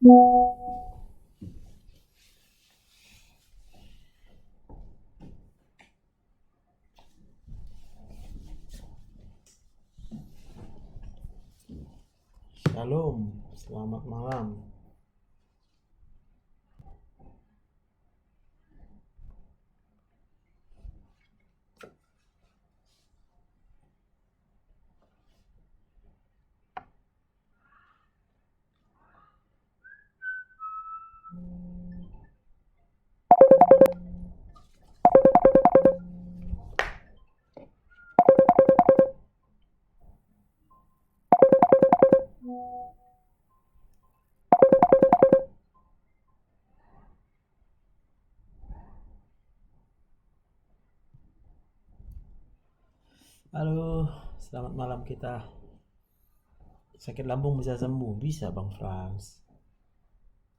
Shalom, selamat malam. Halo, selamat malam kita. Sakit lambung bisa sembuh? Bisa, Bang Frans.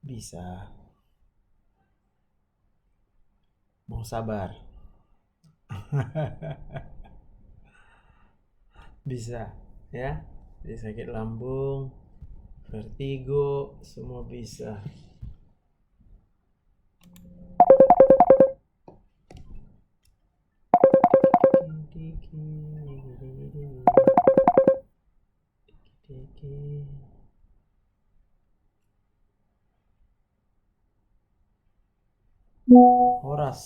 Bisa. Mau sabar. Bisa, ya. Jadi sakit lambung, vertigo, semua bisa. Horas.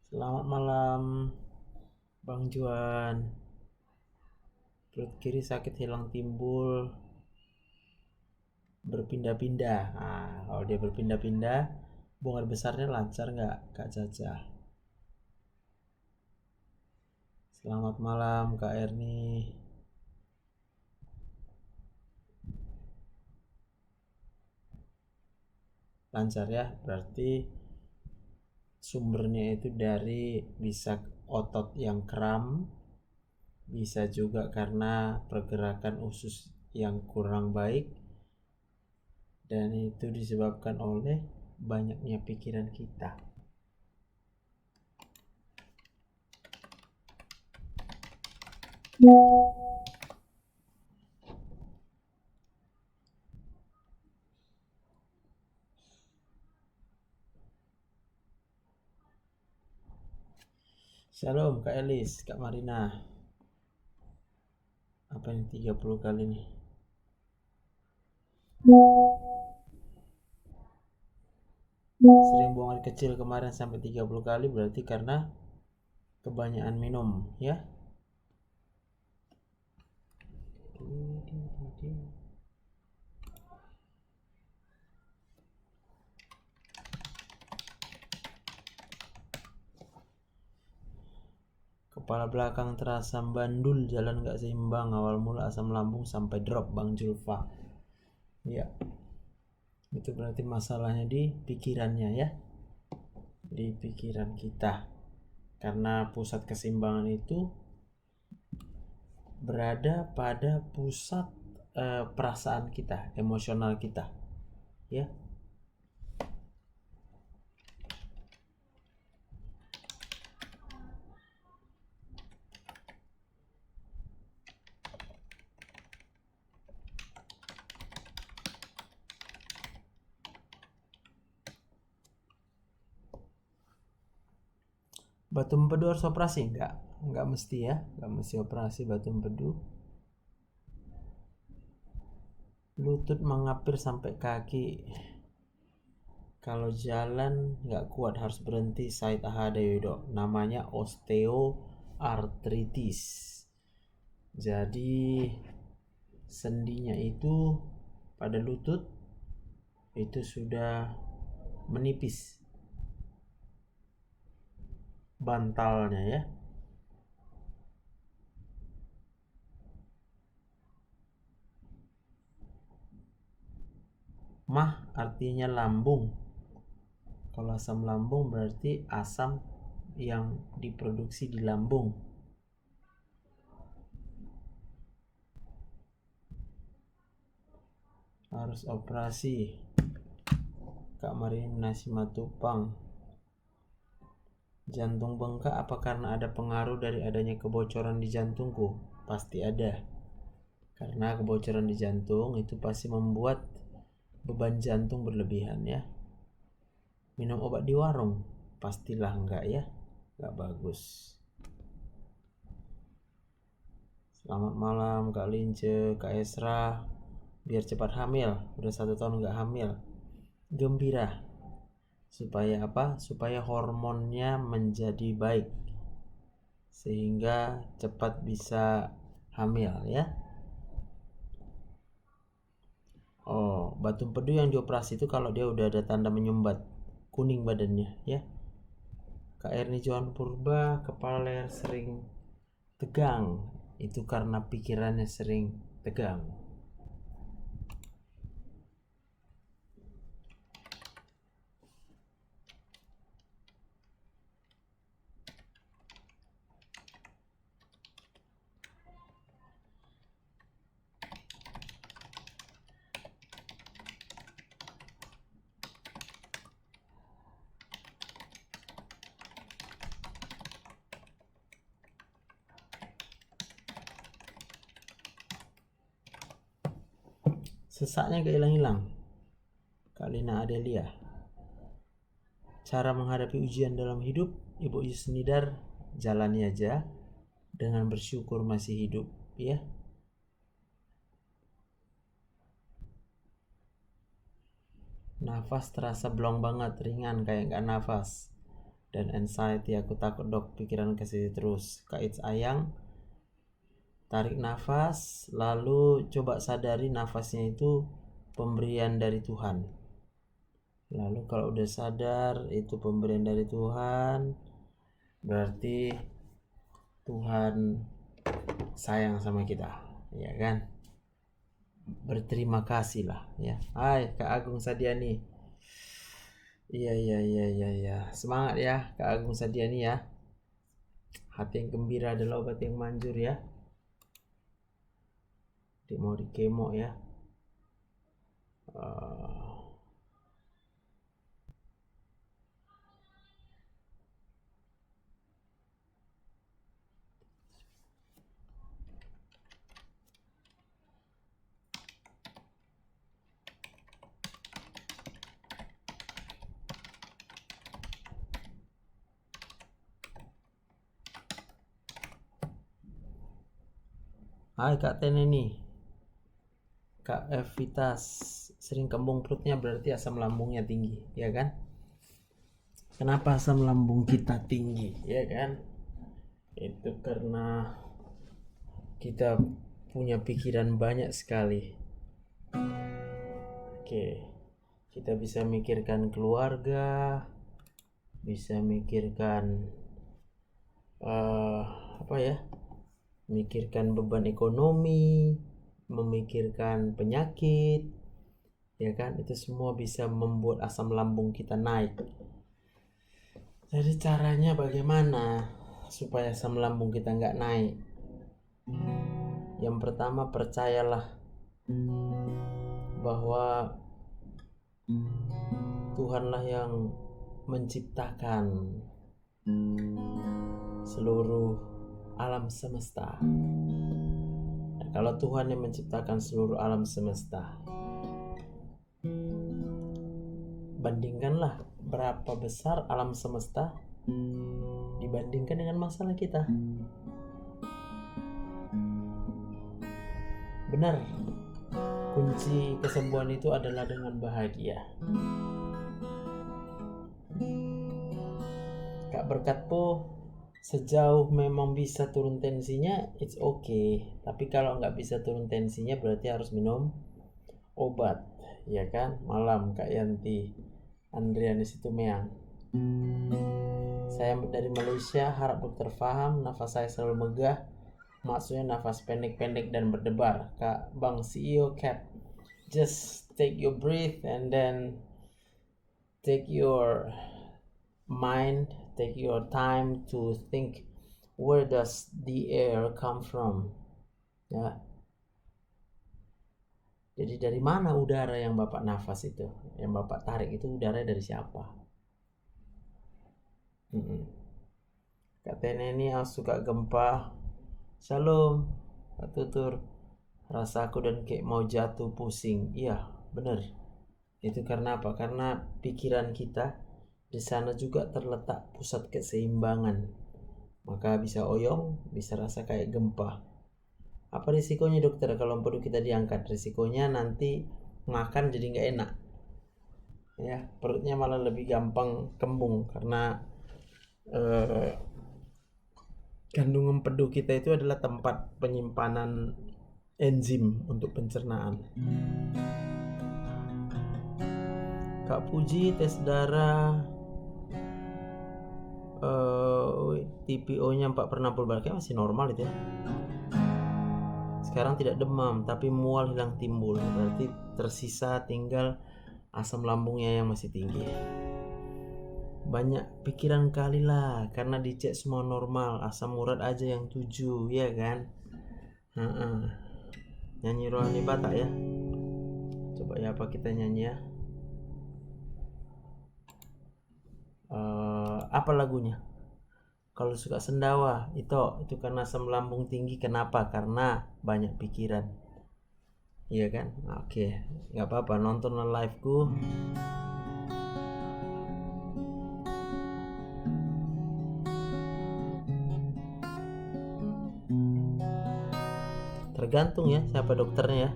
Selamat malam, Bang Juan. Perut kiri sakit hilang timbul, berpindah-pindah. Nah, kalau dia berpindah-pindah, buang air besarnya lancar nggak, Kak Caca? Selamat malam, Kak Erni. Lancar ya, berarti sumbernya itu dari bisa otot yang kram, bisa juga karena pergerakan usus yang kurang baik, dan itu disebabkan oleh banyaknya pikiran kita. Shalom Kak Elis, Kak Marina. Apa ini 30 kali nih? Sering buang air kecil kemarin sampai 30 kali berarti karena kebanyakan minum ya. Kepala belakang terasa bandul, jalan gak seimbang, awal mula asam lambung sampai drop, Bang Julfa. Ya, itu berarti masalahnya di pikirannya ya, di pikiran kita. Karena pusat keseimbangan itu berada pada pusat perasaan kita, emosional kita ya. Batu empedu harus operasi? Enggak mesti ya, enggak mesti operasi batu empedu. Lutut mengapir sampai kaki, kalau jalan nggak kuat harus berhenti. Said Ahadayudo, namanya osteoartritis. Jadi sendinya itu pada lutut itu sudah menipis bantalnya ya. Mah artinya lambung. Kalau asam lambung berarti asam yang diproduksi di lambung. Harus operasi. Kak Marina Simatupang, Jantung bengkak apa karena ada pengaruh dari adanya kebocoran di jantungku? Pasti ada. Karena kebocoran di jantung itu pasti membuat beban jantung berlebihan ya. Minum obat di warung? Pastilah enggak ya. Enggak bagus. Selamat malam Kak Lince, Kak Esra. Biar cepat hamil. Udah 1 tahun enggak hamil. Gembira. Supaya apa? Supaya hormonnya menjadi baik sehingga cepat bisa hamil ya. Oh, batu empedu yang dioperasi itu kalau dia udah ada tanda menyumbat, kuning badannya ya. Kak Erni Johan Purba, kepala leher sering tegang, itu karena pikirannya sering tegang. Sesaknya gak hilang-hilang. Kak Lina Adelia. Cara menghadapi ujian dalam hidup, Ibu Yusnidar, jalani aja dengan bersyukur masih hidup ya. Nafas terasa blong banget, ringan kayak gak nafas. Dan anxiety, aku takut dok, pikiran ke situ terus. Kak It's Ayang, tarik nafas, lalu coba sadari nafasnya itu pemberian dari Tuhan. Lalu kalau udah sadar itu pemberian dari Tuhan, berarti Tuhan sayang sama kita, ya kan? Berterima kasih lah ya. Hai Kak Agung Sadiani. Iya. Semangat ya Kak Agung Sadiani ya. Hati yang gembira adalah obat yang manjur ya. Dia mau di kemo ya. Hai Kak Teneni. Kak Evitas, sering kembung perutnya berarti asam lambungnya tinggi, ya kan? Kenapa asam lambung kita tinggi, ya kan? Itu karena kita punya pikiran banyak sekali. Oke, kita bisa mikirkan keluarga, bisa mikirkan apa ya? Mikirkan beban ekonomi, memikirkan penyakit, ya kan? Itu semua bisa membuat asam lambung kita naik. Jadi caranya bagaimana supaya asam lambung kita nggak naik? Yang pertama, percayalah bahwa Tuhanlah yang menciptakan seluruh alam semesta. Nah, kalau Tuhan yang menciptakan seluruh alam semesta, bandingkanlah berapa besar alam semesta dibandingkan dengan masalah kita. Benar, kunci kesembuhan itu adalah dengan bahagia. Kak Berkatpo, sejauh memang bisa turun tensinya, it's okay. Tapi kalau nggak bisa turun tensinya berarti harus minum obat, ya kan? Malam Kak Yanti, Andriani Situmeang. Saya dari Malaysia, harap dokter paham. Nafas saya selalu megah, maksudnya nafas pendek-pendek dan berdebar. Kak Bang CEO Cap, just take your breath and then take your mind, take your time to think, where does the air come from, ya. Jadi dari mana udara yang Bapak nafas itu, yang Bapak tarik itu udara dari siapa? Kak Teneni suka gempa. Shalom Kak Tutur. Rasaku dan kayak mau jatuh pusing. Iya bener. Itu karena apa? Karena pikiran kita di sana juga terletak pusat keseimbangan. Maka bisa oyong, bisa rasa kayak gempa. Apa risikonya dokter kalau empedu kita diangkat? Risikonya nanti makan jadi nggak enak. Ya, perutnya malah lebih gampang kembung karena kandung empedu kita itu adalah tempat penyimpanan enzim untuk pencernaan. Kak Puji tes darah TPO-nya 4/60 kayak masih normal itu ya. Sekarang tidak demam tapi mual hilang timbul. Berarti tersisa tinggal asam lambungnya yang masih tinggi. Banyak pikiran kali lah karena dicek semua normal, asam urat aja yang 7 ya kan. Nyanyi rohani Batak ya. Coba ya apa kita nyanyi ya. Apa lagunya? Kalau suka sendawa itu karena asam lambung tinggi. Kenapa? Karena banyak pikiran. Iya kan? Oke, nggak apa-apa, nonton live-ku. Tergantung ya siapa dokternya ya.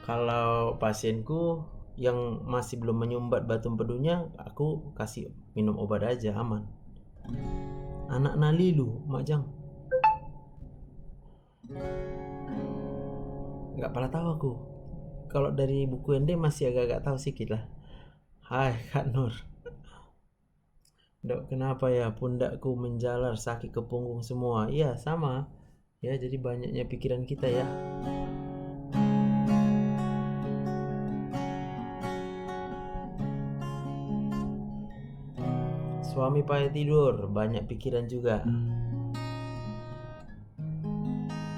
Kalau pasienku yang masih belum menyumbat batu empedunya, aku kasih minum obat aja, aman. Anak nalilu, Majang. Nggak pernah tahu aku. Kalau dari buku Ende masih agak-agak tahu sedikit lah. Hai Kak Nur. Dok, kenapa ya pundakku menjalar, sakit ke punggung semua? Iya sama. Ya jadi banyaknya pikiran kita ya. Suami payah tidur, banyak pikiran juga.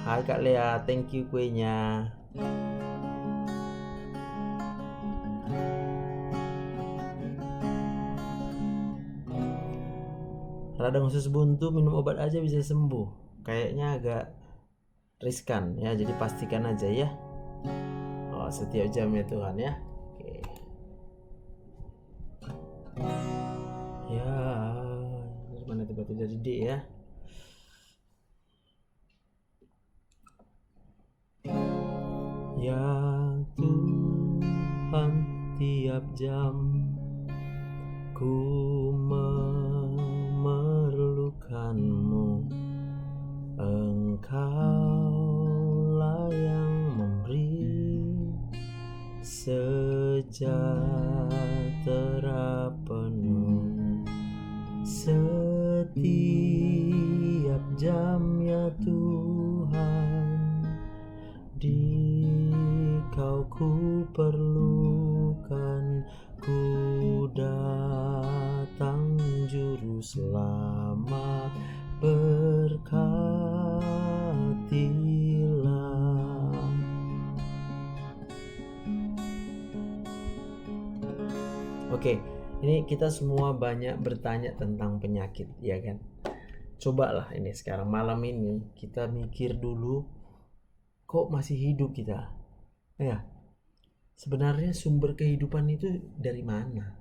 Hai Kak Lea, thank you kuenya. Radang usus buntu minum obat aja bisa sembuh. Kayaknya agak riskan ya, jadi pastikan aja ya. Setiap jam ya Tuhan ya. Oke. Ya, mana tiba-tiba jadi D ya. Ya Tuhan, tiap jam ku memerlukanmu. Engkaulah yang memberi sejahtera penuh setiap jam ya Tuhan. Dikau ku perlukan, ku datang juru selamat, berkatilah. Oke, ini kita semua banyak bertanya tentang penyakit ya kan. Cobalah ini sekarang malam ini kita mikir dulu, kok masih hidup kita? Ya, sebenarnya sumber kehidupan itu dari mana?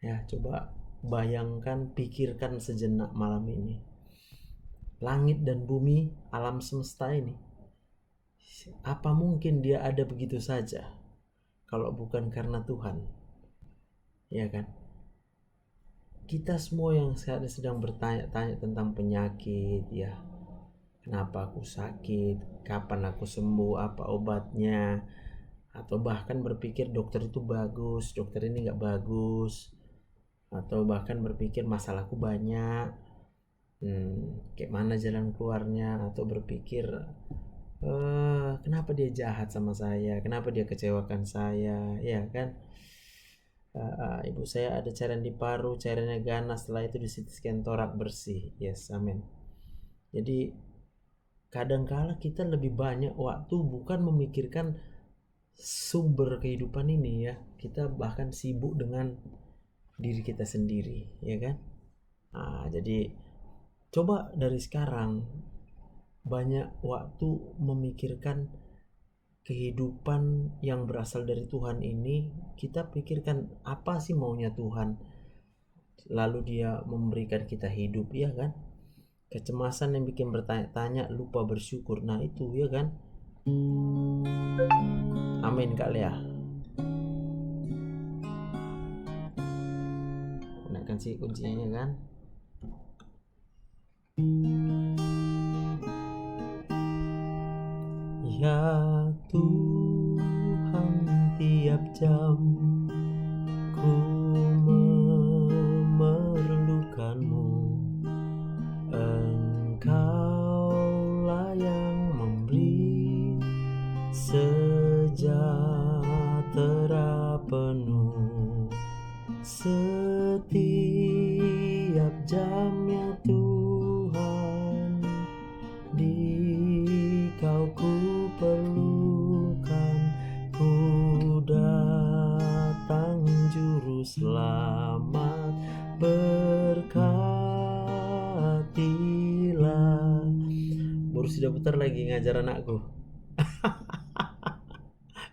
Ya, coba bayangkan, pikirkan sejenak malam ini. Langit dan bumi, alam semesta ini, apa mungkin dia ada begitu saja kalau bukan karena Tuhan? Ya kan? Kita semua yang sedang bertanya-tanya tentang penyakit ya. Kenapa aku sakit? Kapan aku sembuh? Apa obatnya? Atau bahkan berpikir dokter itu bagus, dokter ini gak bagus. Atau bahkan berpikir masalahku banyak, kayak mana jalan keluarnya. Atau berpikir kenapa dia jahat sama saya? Kenapa dia kecewakan saya? Ya kan? Ibu saya ada cairan di paru, cairannya ganas, setelah itu di CT scan torak bersih. Yes, amin. Jadi kadangkala kita lebih banyak waktu bukan memikirkan sumber kehidupan ini ya. Kita bahkan sibuk dengan diri kita sendiri, ya kan? Nah, jadi coba dari sekarang banyak waktu memikirkan kehidupan yang berasal dari Tuhan ini. Kita pikirkan apa sih maunya Tuhan, lalu dia memberikan kita hidup, ya kan? Kecemasan yang bikin bertanya-tanya, lupa bersyukur, nah itu, ya kan? Amin Kak Lea. Gunakan sih kuncinya, kan? Ya Tuhan, tiap jam ku memerlukanmu. Engkaulah yang memberi sejahtera penuh setiap jamnya Tuhan. Di Kau ku perlukan, ku datang juru selamat, berkatilah. Baru sudah putar lagi ngajar anakku.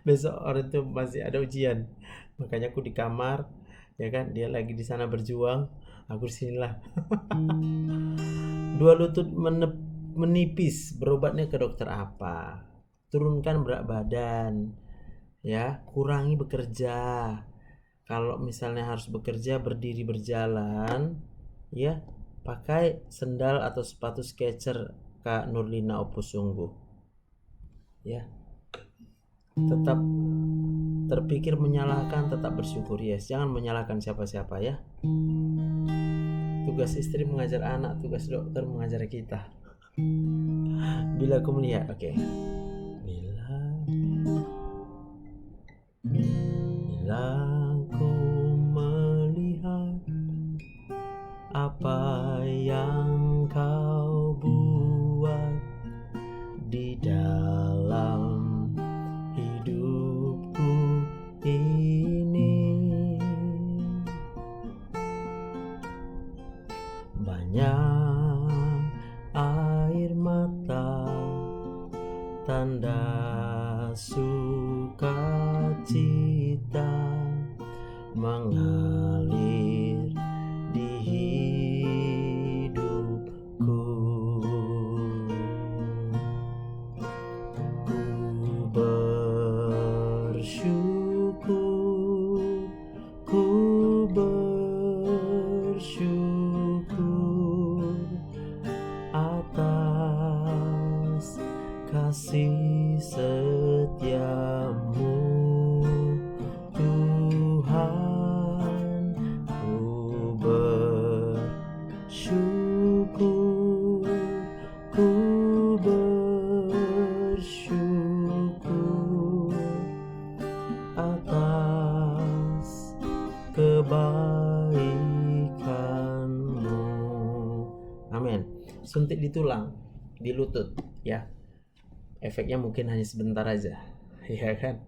Besok orang itu masih ada ujian, makanya aku di kamar, ya kan, dia lagi di sana berjuang, aku di sinilah. Dua lutut menipis, berobatnya ke dokter apa? Turunkan berat badan, ya, kurangi bekerja. Kalau misalnya harus bekerja, berdiri berjalan, ya, pakai sendal atau sepatu Skechers Kak Nurlina Opus Sungguh, ya. Tetap terpikir menyalahkan, tetap bersyukur, yes. Jangan menyalahkan siapa-siapa, ya. Tugas istri mengajar anak, tugas dokter mengajar kita. Bila aku melihat, oke. Bila aku melihat apa yang Kau buat di dalam hidupku ini, banyak air mata, tanda sukacita mengalir di hidupku. Ku bersyukur, ku bersyukur atas kasih setiamu Tuhan. Ku bersyukur, ku bersyukur atas kebaikanmu. Amin. Suntik di tulang, di lutut, ya. Efeknya mungkin hanya sebentar aja, ya kan?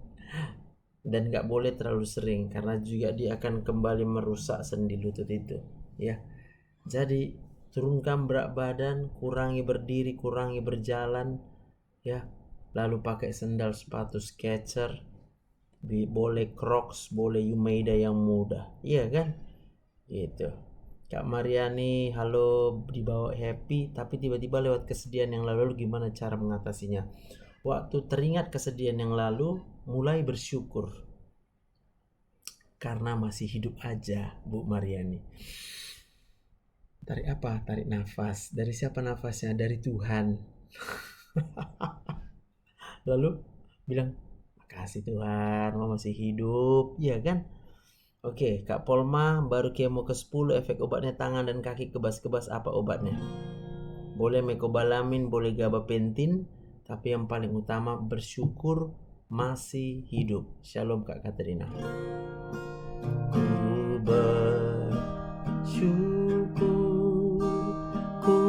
Dan gak boleh terlalu sering, karena juga dia akan kembali merusak sendi lutut itu, ya. Jadi turunkan berat badan, kurangi berdiri, kurangi berjalan, ya. Lalu pakai sendal sepatu Skechers, boleh Crocs, boleh Yumeida yang mudah, iya kan? Gitu. Kak Mariani, halo, dibawa happy tapi tiba-tiba lewat kesedihan yang lalu, gimana cara mengatasinya? Waktu teringat kesedihan yang lalu, mulai bersyukur karena masih hidup aja, Bu Mariani. Tarik apa? Tarik nafas. Dari siapa nafasnya? Dari Tuhan. Lalu bilang, makasih Tuhan, Mama masih hidup, ya kan? Oke, Kak Polma, baru kemo ke-10, efek obatnya tangan dan kaki kebas-kebas, apa obatnya? Boleh mecobalamin, boleh gabapentin, tapi yang paling utama bersyukur masih hidup. Shalom Kak Katrina. Ku bersyukur, ku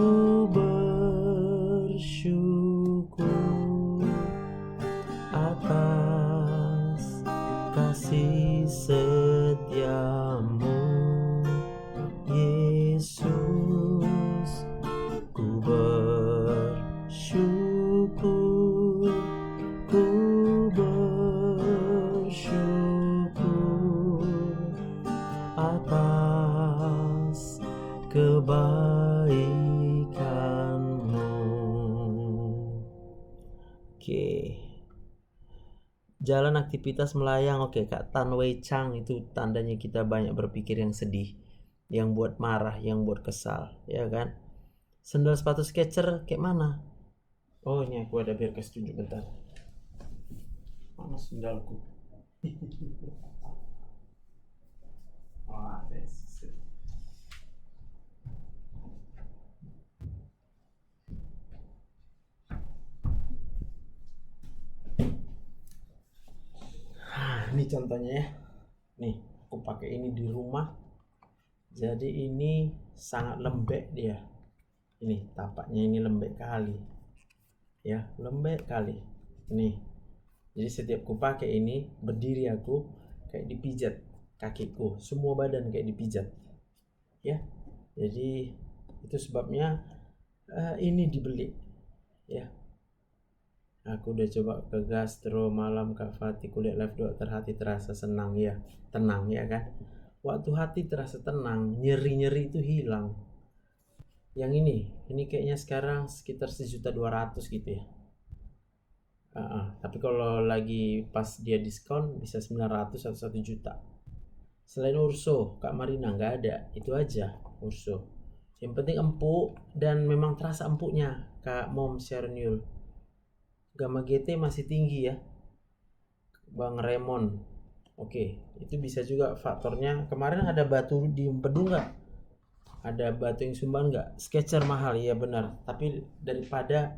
bersyukur atas kasih setiamu kebaikanmu. Oke. Jalan aktivitas melayang. Oke, Kak Tan Wei Chang, itu tandanya kita banyak berpikir yang sedih, yang buat marah, yang buat kesal, ya kan? Sendal sepatu Skechers kayak mana? Oh, ini aku ada, biar kasih tunjuk bentar. Mana sendalku? Ini contohnya ya. Nih, aku pakai ini di rumah. Jadi ini sangat lembek dia. Ini tapaknya ini lembek kali. Ya, lembek kali. Nih. Jadi setiap ku pakai ini, berdiri aku kayak dipijat kakiku, semua badan kayak dipijat. Ya. Jadi itu sebabnya ini dibeli. Ya. Aku udah coba ke gastro malam, Kak Fatih, kuliah live dokter, hati terasa senang ya, tenang ya kan. Waktu hati terasa tenang, nyeri-nyeri itu hilang. Yang ini kayaknya sekarang sekitar 1.200.000 gitu ya. Tapi kalau lagi pas dia diskon bisa 900 atau 1 juta. Selain Urso, Kak Marina nggak ada, itu aja Urso. Yang penting empuk dan memang terasa empuknya, Kak Mom Shernyul. Gamma GT masih tinggi ya, Bang Raymond. Oke, itu bisa juga faktornya. Kemarin ada batu di empedu nggak? Ada batu yang sumbang nggak? Skechers mahal, ya benar. Tapi daripada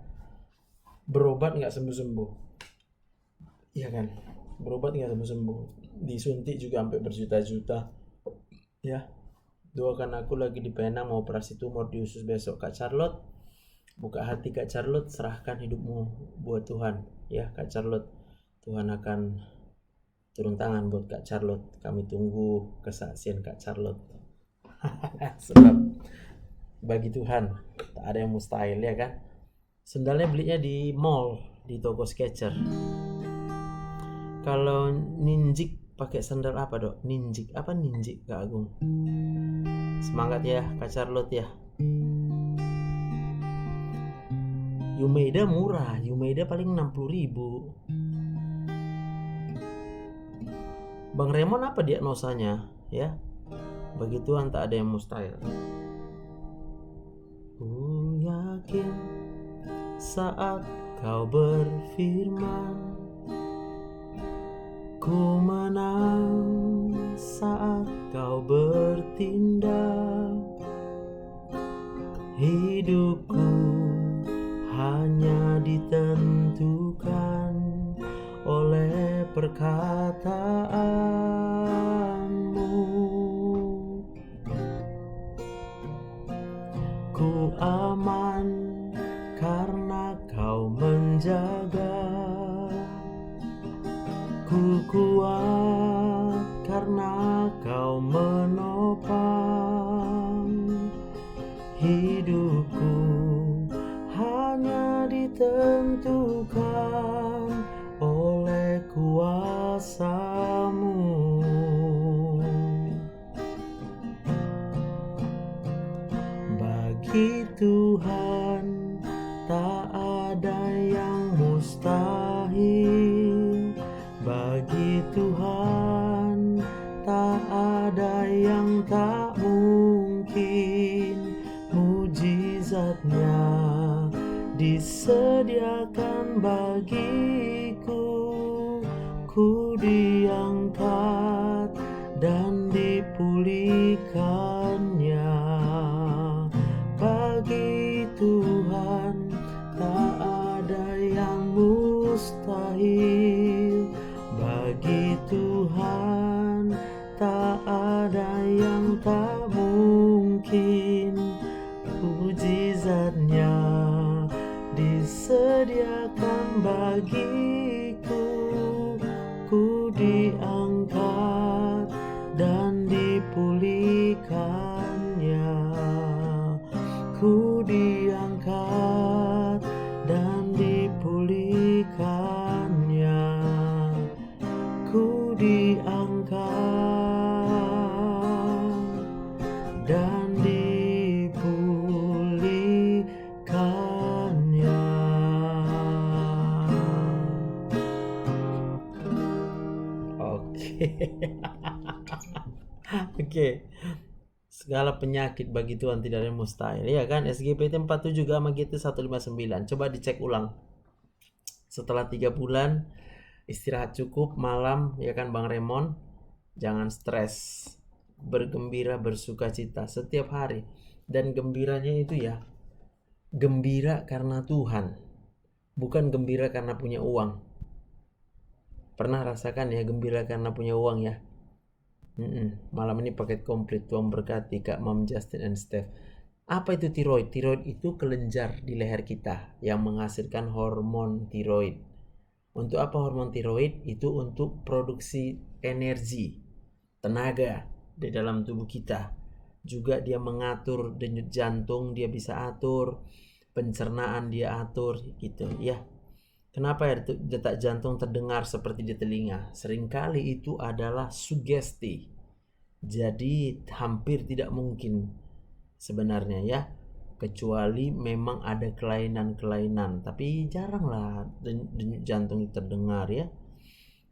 berobat nggak sembuh-sembuh, iya kan? Berobat nggak sembuh-sembuh, disuntik juga sampai berjuta-juta. Ya, doakan aku lagi di Penang mau operasi tumor di usus besok, Kak Charlotte. Buka hati Kak Charlotte, serahkan hidupmu buat Tuhan. Ya Kak Charlotte, Tuhan akan turun tangan buat Kak Charlotte. Kami tunggu kesaksian Kak Charlotte. Sebab bagi Tuhan tak ada yang mustahil, ya kan. Sendalnya belinya di mall, di toko Skechers. Kalau Ninjik pakai sandal apa, Dok? Ninjik apa, Ninjik Kak Agung? Semangat ya Kak Charlotte ya. Yumeida murah, Yumeida paling 60.000. Bang Raymond apa diagnosanya ya? Bagi Tuhan tak ada yang mustahil. Ku yakin saat kau berfirman, ku menang saat kau bertindak. Hidupku hanya ditentukan oleh perkataanmu. Ku aman karena kau menjaga. Ku kuat karena kau menopang. Hidupku hanya ditentukan oleh kuasa-Mu. Bagi Tuhan tak ada yang mustahil. Bagi Tuhan tak ada yang tak mungkin. Mujizatnya disediakan bagiku. Ku diangkat dan dipulihkannya. Bagi Tuhan tak ada yang mustahil. Bagi Tuhan tak ada yang tak mungkin. Mujizatnya disediakan bagi Oke. Segala penyakit bagi Tuhan tidak ada yang mustahil. Ya kan? SGPT 47 Gamma GT 159. Coba dicek ulang. Setelah 3 bulan istirahat cukup malam, ya kan Bang Remon? Jangan stres. Bergembira, bersuka cita setiap hari. Dan gembiranya itu ya, gembira karena Tuhan. Bukan gembira karena punya uang. Pernah rasakan ya gembira karena punya uang ya? Malam ini paket komplit. Tuhan berkati Kak Mam Justin and Steph. Apa itu tiroid? Tiroid itu kelenjar di leher kita yang menghasilkan hormon tiroid. Untuk apa hormon tiroid? Itu untuk produksi energi, tenaga di dalam tubuh kita. Juga dia mengatur denyut jantung, dia bisa atur pencernaan, dia atur gitu ya. Kenapa ya detak jantung terdengar seperti di telinga? Seringkali itu adalah sugesti. Jadi hampir tidak mungkin sebenarnya ya, kecuali memang ada kelainan-kelainan, tapi jarang lah denyut jantung terdengar ya.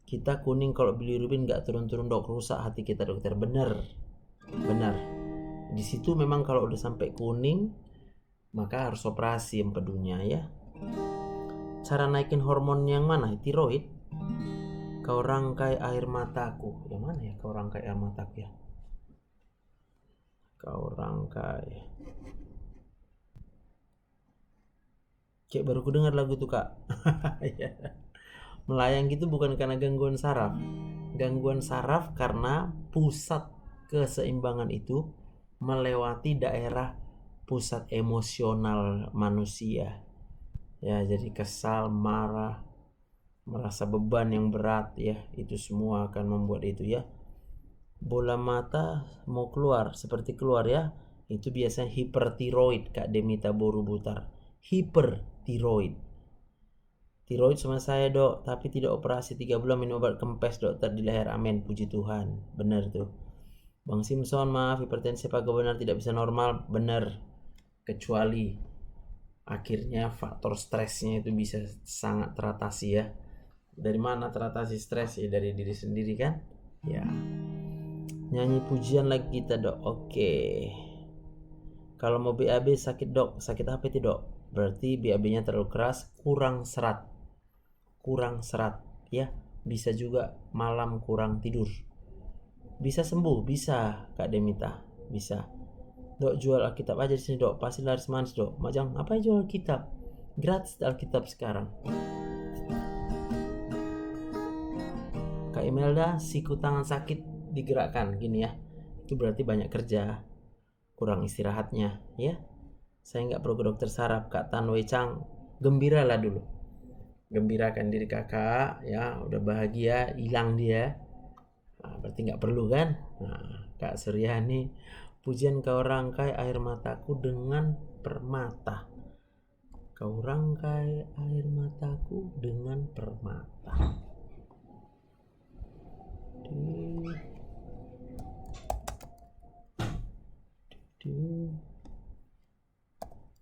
Kita kuning kalau bilirubin nggak turun-turun dok, rusak hati kita dokter. Bener, benar. Di situ memang kalau udah sampai kuning maka harus operasi empedunya ya. Cara naikin hormon yang mana? Tiroid. Kau rangkai air mataku. Yang mana ya kau rangkai air mataku ya? Kau rangkai. Kayak baru ku dengar lagu tuh kak. Melayang gitu bukan karena gangguan saraf. Gangguan saraf karena pusat keseimbangan itu melewati daerah pusat emosional manusia. Ya, jadi kesal, marah, merasa beban yang berat ya, itu semua akan membuat itu ya. Bola mata mau keluar, seperti keluar ya. Itu biasanya hipertiroid Kak Demita Borubutar. Hipertiroid. Tiroid sama saya dok, tapi tidak operasi 3 bulan minum obat kempes dokter di leher. Amin, puji Tuhan. Benar tuh. Bang Simpson, maaf hipertensi apakah benar tidak bisa normal? Benar. Kecuali akhirnya faktor stresnya itu bisa sangat teratasi ya. Dari mana teratasi stres? Ya dari diri sendiri kan? Ya. Nyanyi pujian lagi kita dok. Oke. Kalau mau BAB sakit dok, sakit apa itu dok? Berarti BAB-nya terlalu keras, kurang serat. Kurang serat ya. Bisa juga malam kurang tidur. Bisa sembuh, bisa Kak Demita, bisa. Dok jual Alkitab aja di sini dok, pasti laris manis dok. Majang apa yang jual Alkitab? Gratis Alkitab sekarang. Kak Imelda, siku tangan sakit digerakkan gini ya. Itu berarti banyak kerja, kurang istirahatnya ya. Saya nggak perlu ke dokter saraf. Kak Tan Wei Chang, gembiralah dulu. Gembirakan diri kakak ya, udah bahagia, hilang dia. Nah, berarti nggak perlu kan? Nah, Kak Suryani, pujian kau rangkai air mataku dengan permata. Kau rangkai air mataku dengan permata.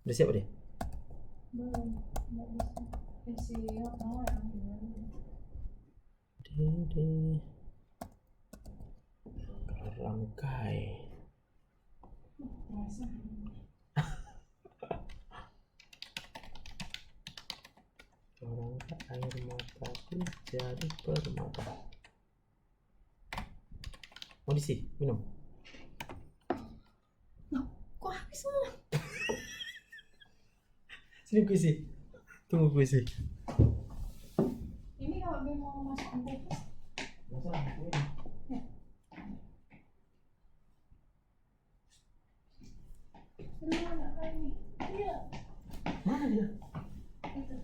Udah siap deh? Belum, nggak bisa. Dede. Rangkai. Rangkai air mataku jadi permata. Mau diisi, minum. Kok habis semua? Sini kuisi. Tunggu kuisi. Ini kalau dia mau masuk kulkas. Masalah ini. Ya. Ini mana lagi? Iya. Mana dia? Itu.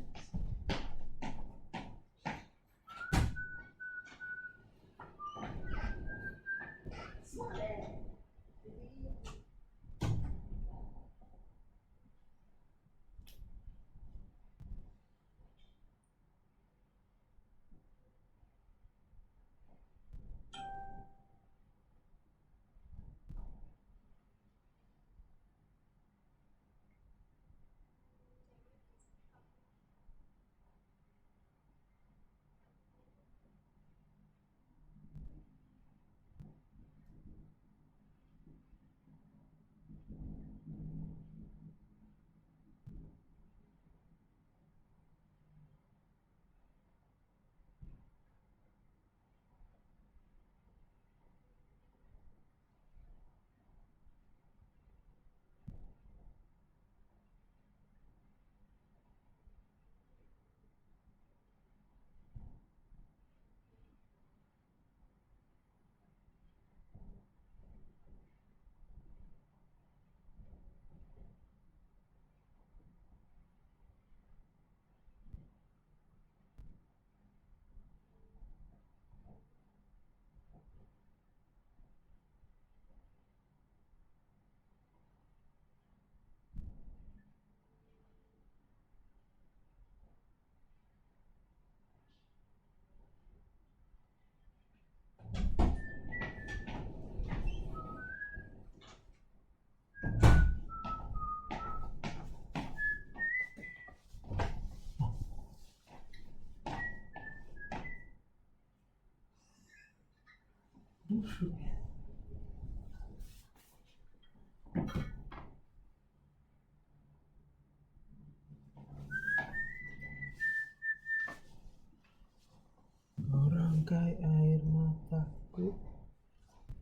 Merangkai air mataku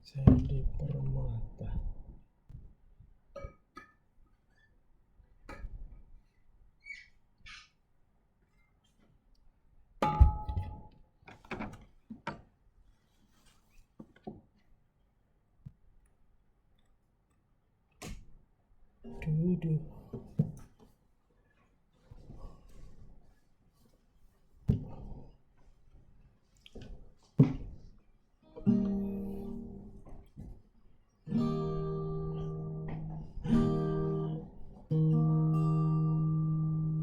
jadi permata. Duduk.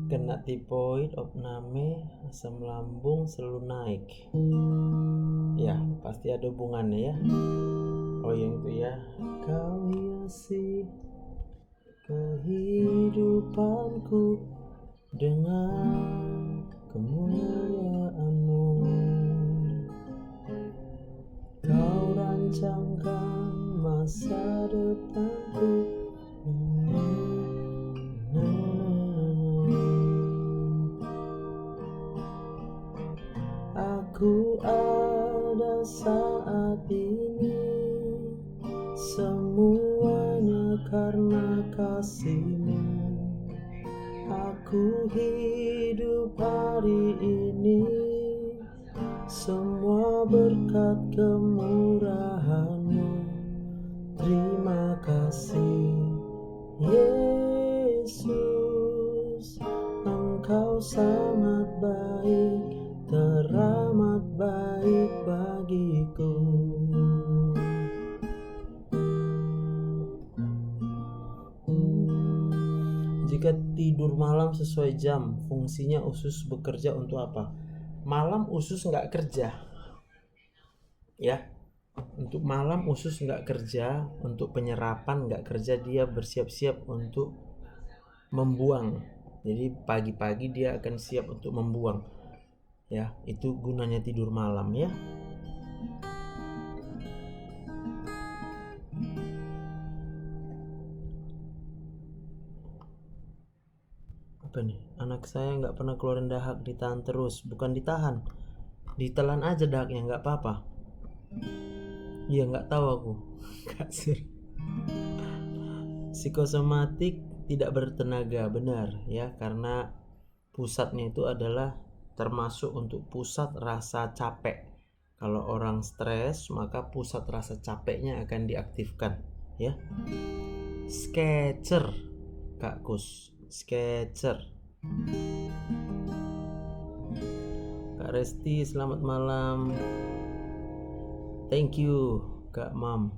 Kena tipoid, opname, asam lambung selalu naik. Ya, pasti ada hubungannya ya. Oh yang itu ya. Kau hiasi kehidupanku dengan kemuliaan-Mu. Kau rancangkan masa depanku. Aku ada saat ini, semuanya karena kasih-Mu. Aku hidup hari ini, semua berkat kemurahan-Mu. Terima kasih Yesus, Engkau sangat baik, teramat baik bagiku. Jika tidur malam sesuai jam, fungsinya usus bekerja untuk apa? Malam usus nggak kerja, ya. Untuk malam usus nggak kerja, untuk penyerapan nggak kerja, dia bersiap-siap untuk membuang. Jadi pagi-pagi dia akan siap untuk membuang. Ya, itu gunanya tidur malam ya. Apa nih? Anak saya nggak pernah keluarin dahak, ditahan terus. Bukan ditahan, ditelan aja dahaknya, nggak apa-apa. Iya nggak tahu aku. Kasir. Psikosomatik tidak bertenaga, benar ya, karena pusatnya itu adalah termasuk untuk pusat rasa capek. Kalau orang stres, maka pusat rasa capeknya akan diaktifkan ya. Sketcher, Kak Kus. Sketcher. Kak Resti, selamat malam. Thank you, Kak Mam.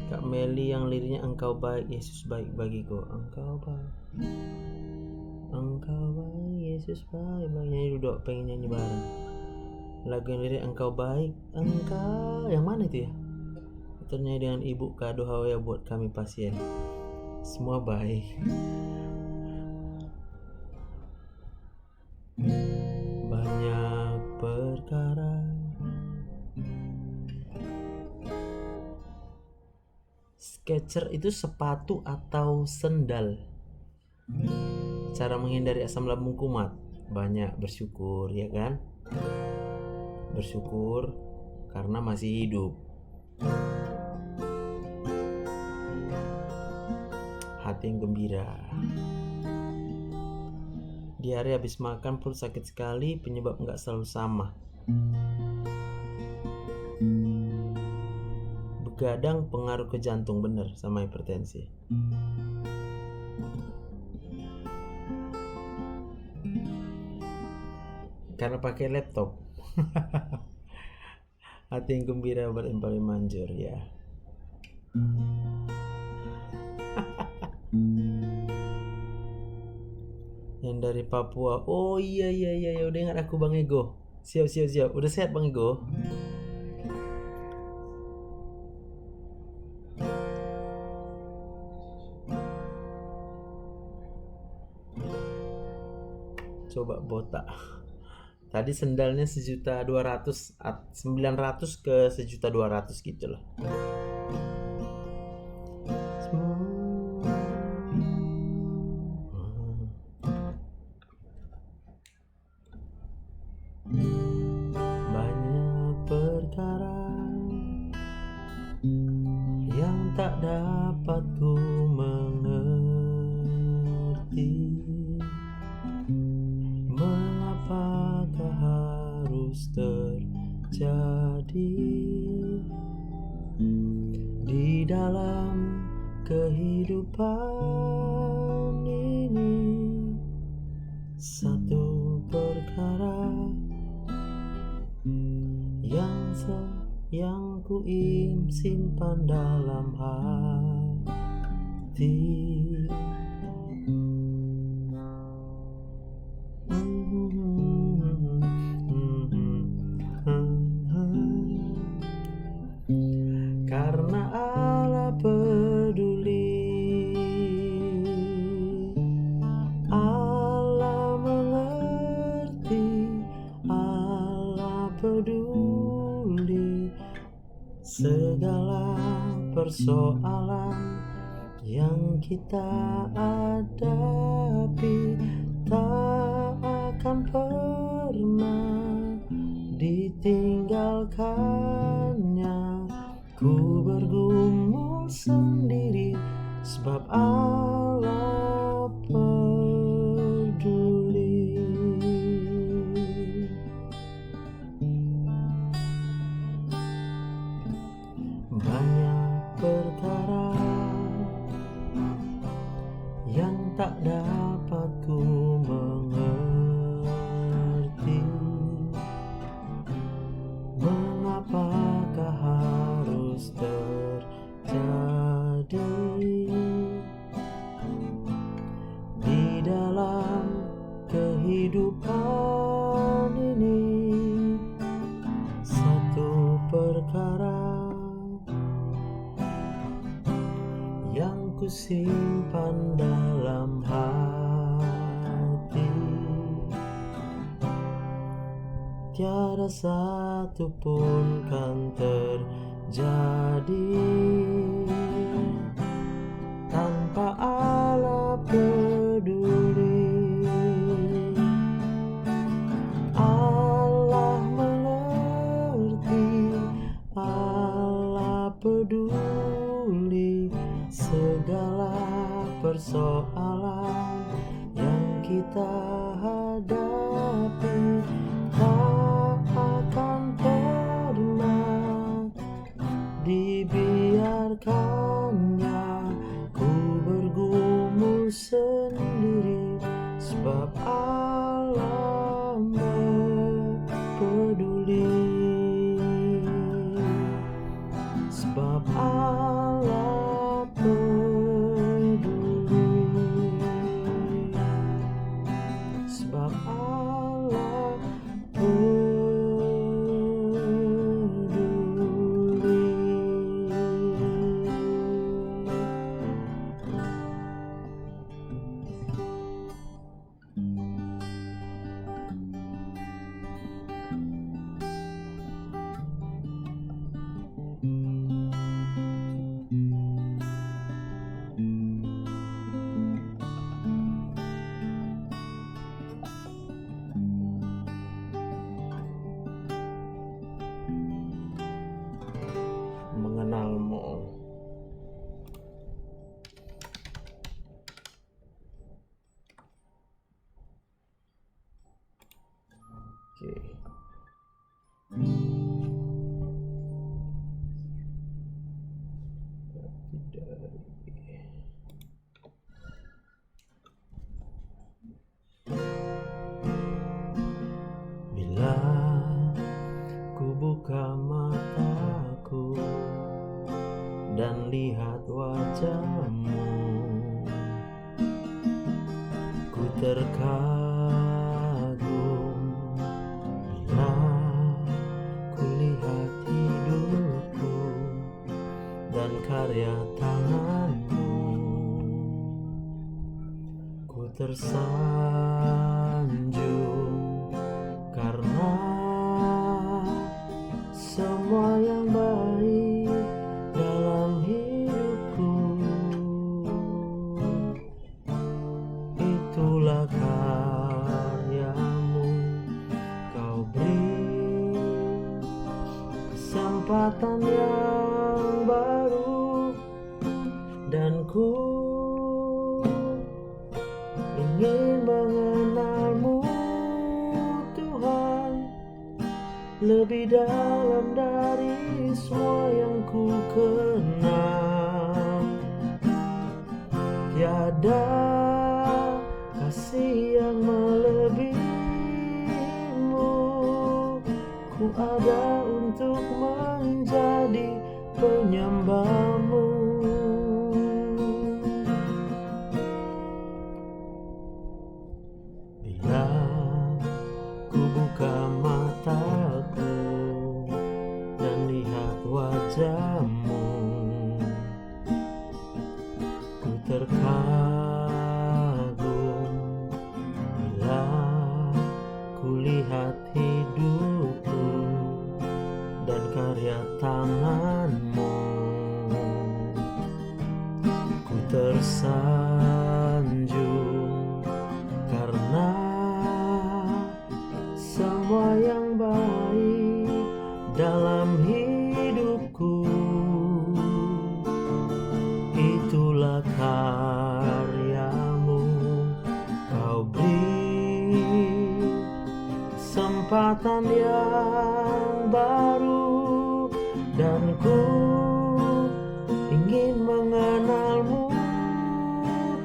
Kak Meli yang liriknya engkau baik, Yesus baik bagiku. Engkau baik, engkau baik, Yesus baik bagi. Nyanyi duduk, pengen nyanyi bareng. Lagu yang lirik engkau baik, engkau yang mana itu ya? Ternyata dengan ibu kado hawa buat kami pasien. Semua baik. Banyak perkara. Sketcher itu sepatu atau sendal. Cara menghindari asam lambung kumat, banyak bersyukur ya kan? Bersyukur karena masih hidup. Hati yang gembira. Di hari habis makan perut sakit sekali, penyebab nggak selalu sama. Begadang pengaruh ke jantung, bener, sama hipertensi. Karena pakai laptop. Hati yang gembira obat yang paling manjur ya. Yang dari Papua. Oh iya udah ingat aku Bang Ego. Siap. Udah sehat Bang Ego? Coba botak. Tadi sendalnya 1.200.000, 900 ke 1.200.000 gitu lah. Banyak perkara yang tak dapat ku mengerti, mengapakah harus terjadi di dalam kehidupan ini. Satu perkara yang ku simpan dalam hati, karena Allah peduli, Allah mengerti, Allah peduli segala persoalan yang kita hadapi, tak akan pernah ditinggalkannya. Ku bergumul sendiri sebab Allah peduli. Banyak perkara yang tak dapat ku mengerti, mengapakah harus terjadi di dalam kehidupan ini. Satu perkara yang ku simpan dalam hati, tiada satu pun kan terjadi tanpa Allah peduli. Allah mengerti, Allah peduli segala persoalan yang kita hadapi, tak akan pernah dibiarkannya. Ku bergumul sendiri sebab Allah peduli, sebab Allah peduli, sebab Allah peduli. Mengenalmu. Oke. Bila ku buka mataku dan lihat wajahmu, ku terkagum. Bila ku lihat hidupku dan karya tanganmu, ku tersanjung karena Dan ku ingin mengenalmu Tuhan, lebih dalam dari semua yang ku kenal. Tiada kasih yang melebihimu, ku ada untuk menjadi penyembahmu. Bila ku buka mataku dan lihat wajahmu, ku terkagum. Bila ku lihat hidupku dan karya tanganmu, ku tersanjung karena semua yang baik dalam hidupku itulah karyamu. Kau beri kesempatan yang baru, dan ku ingin mengenalmu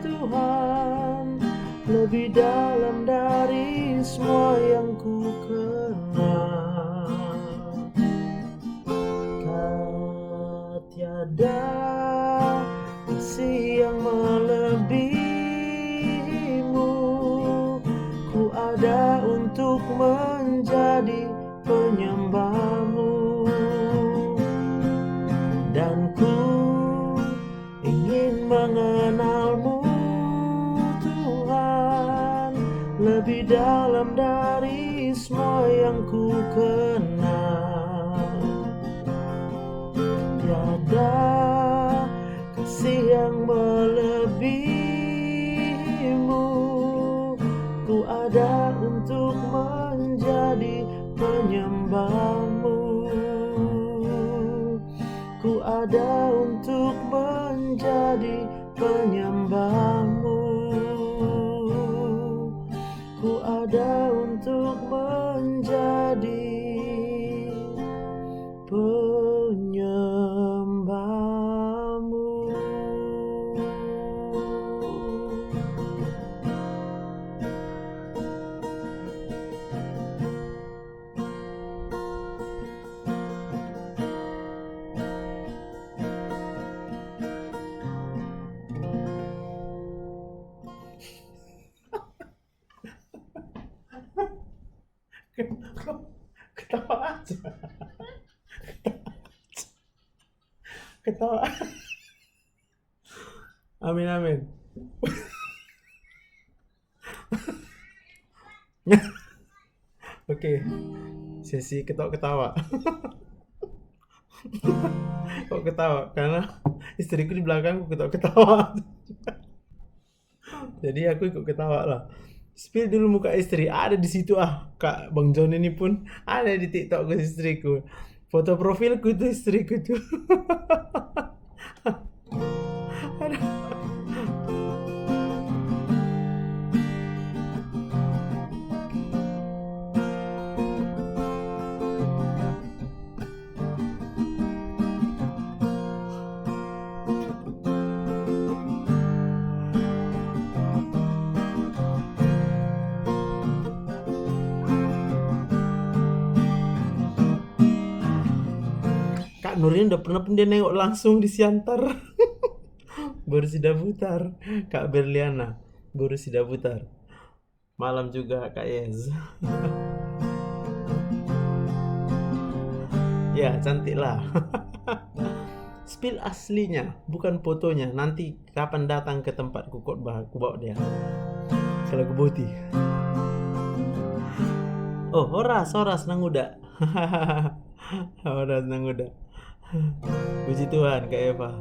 Tuhan, lebih dalam dari semua yang ku kenal. Tiada kasih yang melebihimu, ku ada untuk menjadi penyembahmu. Dan ku ingin mengenalmu Tuhan, lebih dalam dari semua yang ku kenal. Tiada kasih yang melebihimu, ku ada untuk menjadi penyembahmu. Ku ada untuk menjadi penyembahmu. Ku ada untuk menjadi penyembahmu. Ketawa aja. Ketawa. Amin amin. Oke, sesi ketawa-ketawa. Kok ketawa? Karena istriku di belakangku ketawa-ketawa. Jadi aku ikut ketawa lah. Spill dulu muka istri, ada di situ Kak Bang John ini pun ada di TikTok ke istriku. Foto profilku itu istriku tuh. Kak Nurin udah pernah pun dia nengok langsung di Siantar. Baru sudah putar. Kak Berliana baru sudah putar. Malam juga Kak Yes. Ya cantik lah. Spill aslinya, bukan fotonya. Nanti kapan datang ke tempatku khotbah, aku bawa dia. Kalau aku boti. Oh, horas nang udah. Horas nang udah. Puji Tuhan Kak Eva.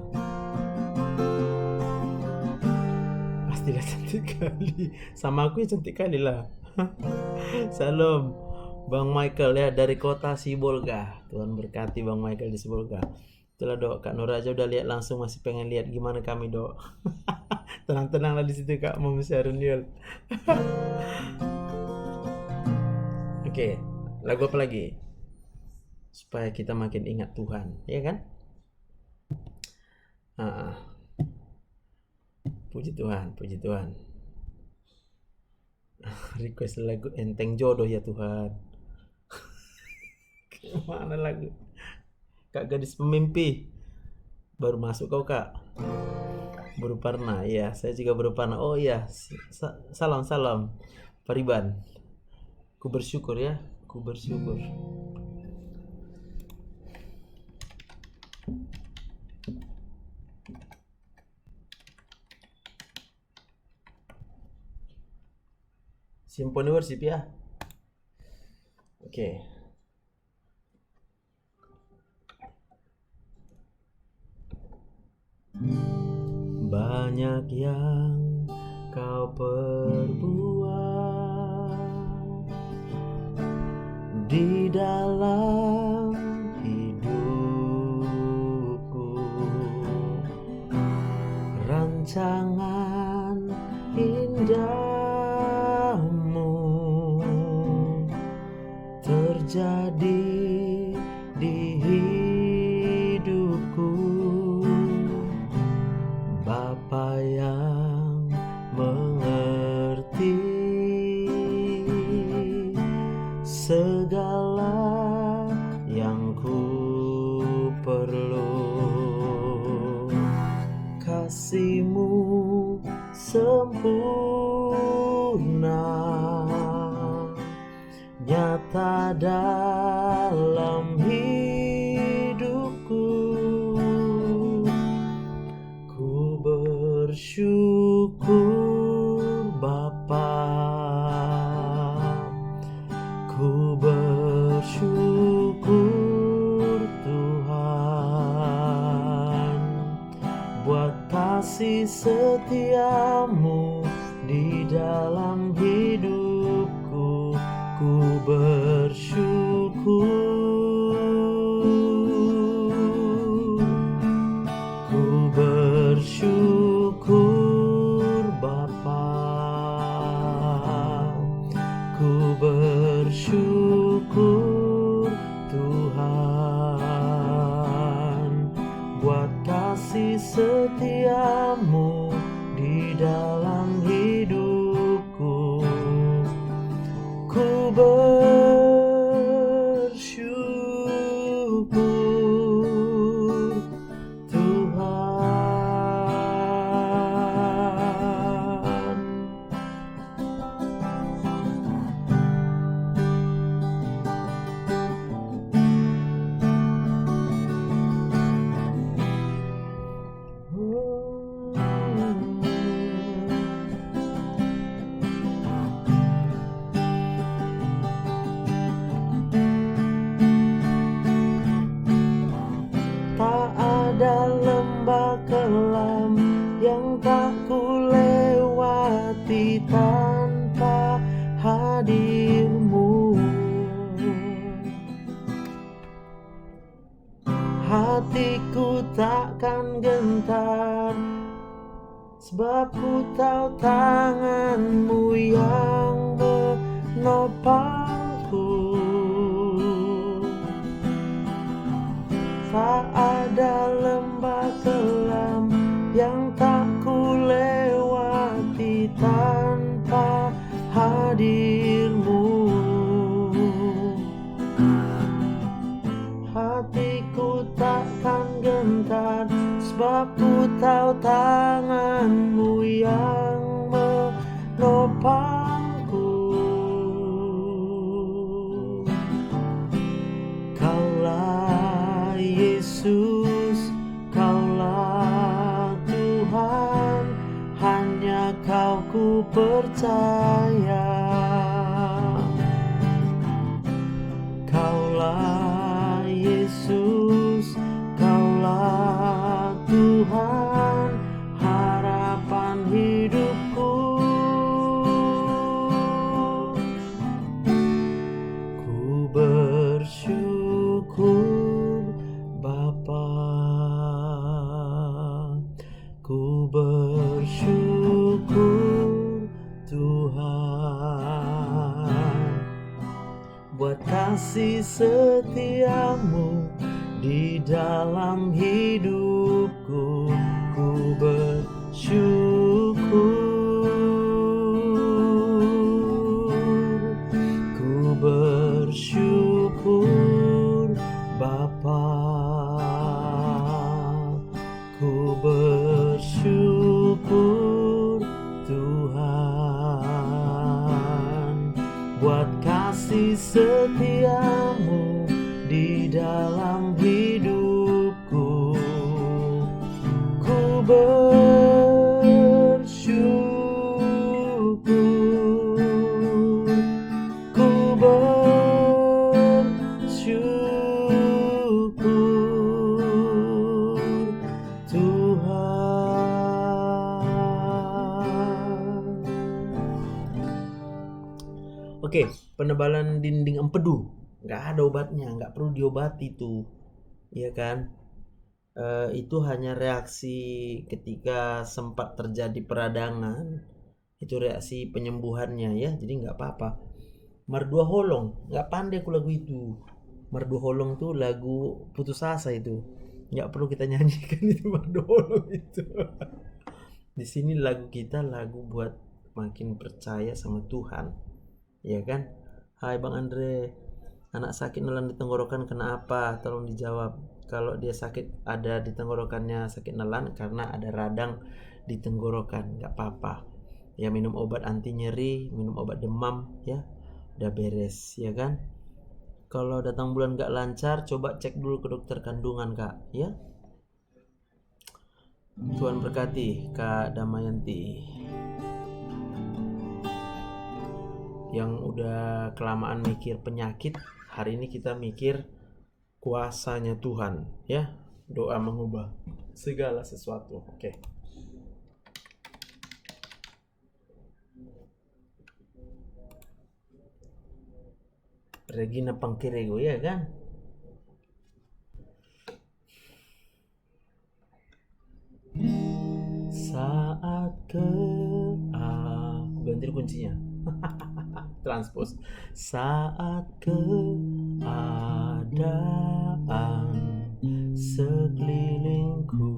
Pastilah cantik kali. Sama aku ya cantik kali lah. Salam Bang Michael ya dari kota Sibolga. Tuhan berkati Bang Michael di Sibolga. Itulah Dok, Kak Nur aja udah lihat langsung, masih pengen lihat gimana kami Dok. Tenang-tenanglah di situ Kak, Mama Sharon Yul. Oke, lagu apa lagi? Supaya kita makin ingat Tuhan, ya kan? Puji Tuhan, puji Tuhan. Request lagu Enteng Jodoh ya Tuhan. Mana lagu? Kak Gadis Pemimpi. Baru masuk kau Kak. Baru pernah, ya. Saya juga baru pernah. Oh iya, salam Pariban. Ku bersyukur ya, ku bersyukur. Symphony Worship ya. Oke. Banyak yang kau perbuat di dalam hidupku, rancangan indahmu terjadi di hidupku. Bapa yang mengerti segala yang ku perlu, kasih-Mu sempurna nyata dalam hidupku. Ku bersyukur Bapa, ku bersyukur Tuhan, buat kasih setiamu di dalam hidupku. Ku bersyukur, ku bersyukur Bapa, ku bersyukur Tuhan, buat kasih setiamu di dalam hidupku. Ku bersyukur Tuhan. Tak ada lembah kelam yang tak ku lewati tanpa hadir-Mu. Hatiku takkan gentar, sebab ku tahu tangan-Mu yang menopangku. Tak ada lembah kelam yang tak ku lewati tanpa hadir-Mu. Hatiku takkan gentar, sebab ku tahu tangan-Mu yang menopangku. Kaulah Yesus, Kaulah Tuhan, hanya Kau ku percaya. Kaulah Yesus, Kaulah Tuhan, harapan hidupku. Ku bersyukur Bapa. bersyukur Tuhan buat kasih setiamu di dalam hidupku. Ku bersyukur Bapa, ku bersyukur Tuhan buat kasih setiamu di dalam hidupku. Ku bersyukur, ku bersyukur Tuhan. Oke, penebalan dinding empedu nggak ada obatnya, nggak perlu diobati tuh, ya kan? Itu hanya reaksi ketika sempat terjadi peradangan, itu reaksi penyembuhannya ya, jadi nggak apa-apa. Mardua Holong, nggak pandai aku lagu itu. Mardua Holong tuh lagu putus asa itu, nggak perlu kita nyanyikan itu Mardua Holong itu. Di sini lagu kita lagu buat makin percaya sama Tuhan, ya kan? Hai Bang Andre, anak sakit nelan di tenggorokan kenapa? Tolong dijawab. Kalau dia sakit ada di tenggorokannya sakit nelan karena ada radang di tenggorokan, nggak apa-apa. Ya minum obat anti nyeri, minum obat demam, ya udah beres, ya kan? Kalau datang bulan nggak lancar, coba cek dulu ke dokter kandungan kak, ya. Tuhan berkati Kak Damayanti yang udah kelamaan mikir penyakit. Hari ini kita mikir kuasanya Tuhan, ya. Doa mengubah segala sesuatu. Oke. Regina Pangkirego, ya kan? Saat ganti kuncinya. Transpose. Saat keadaan sekelilingku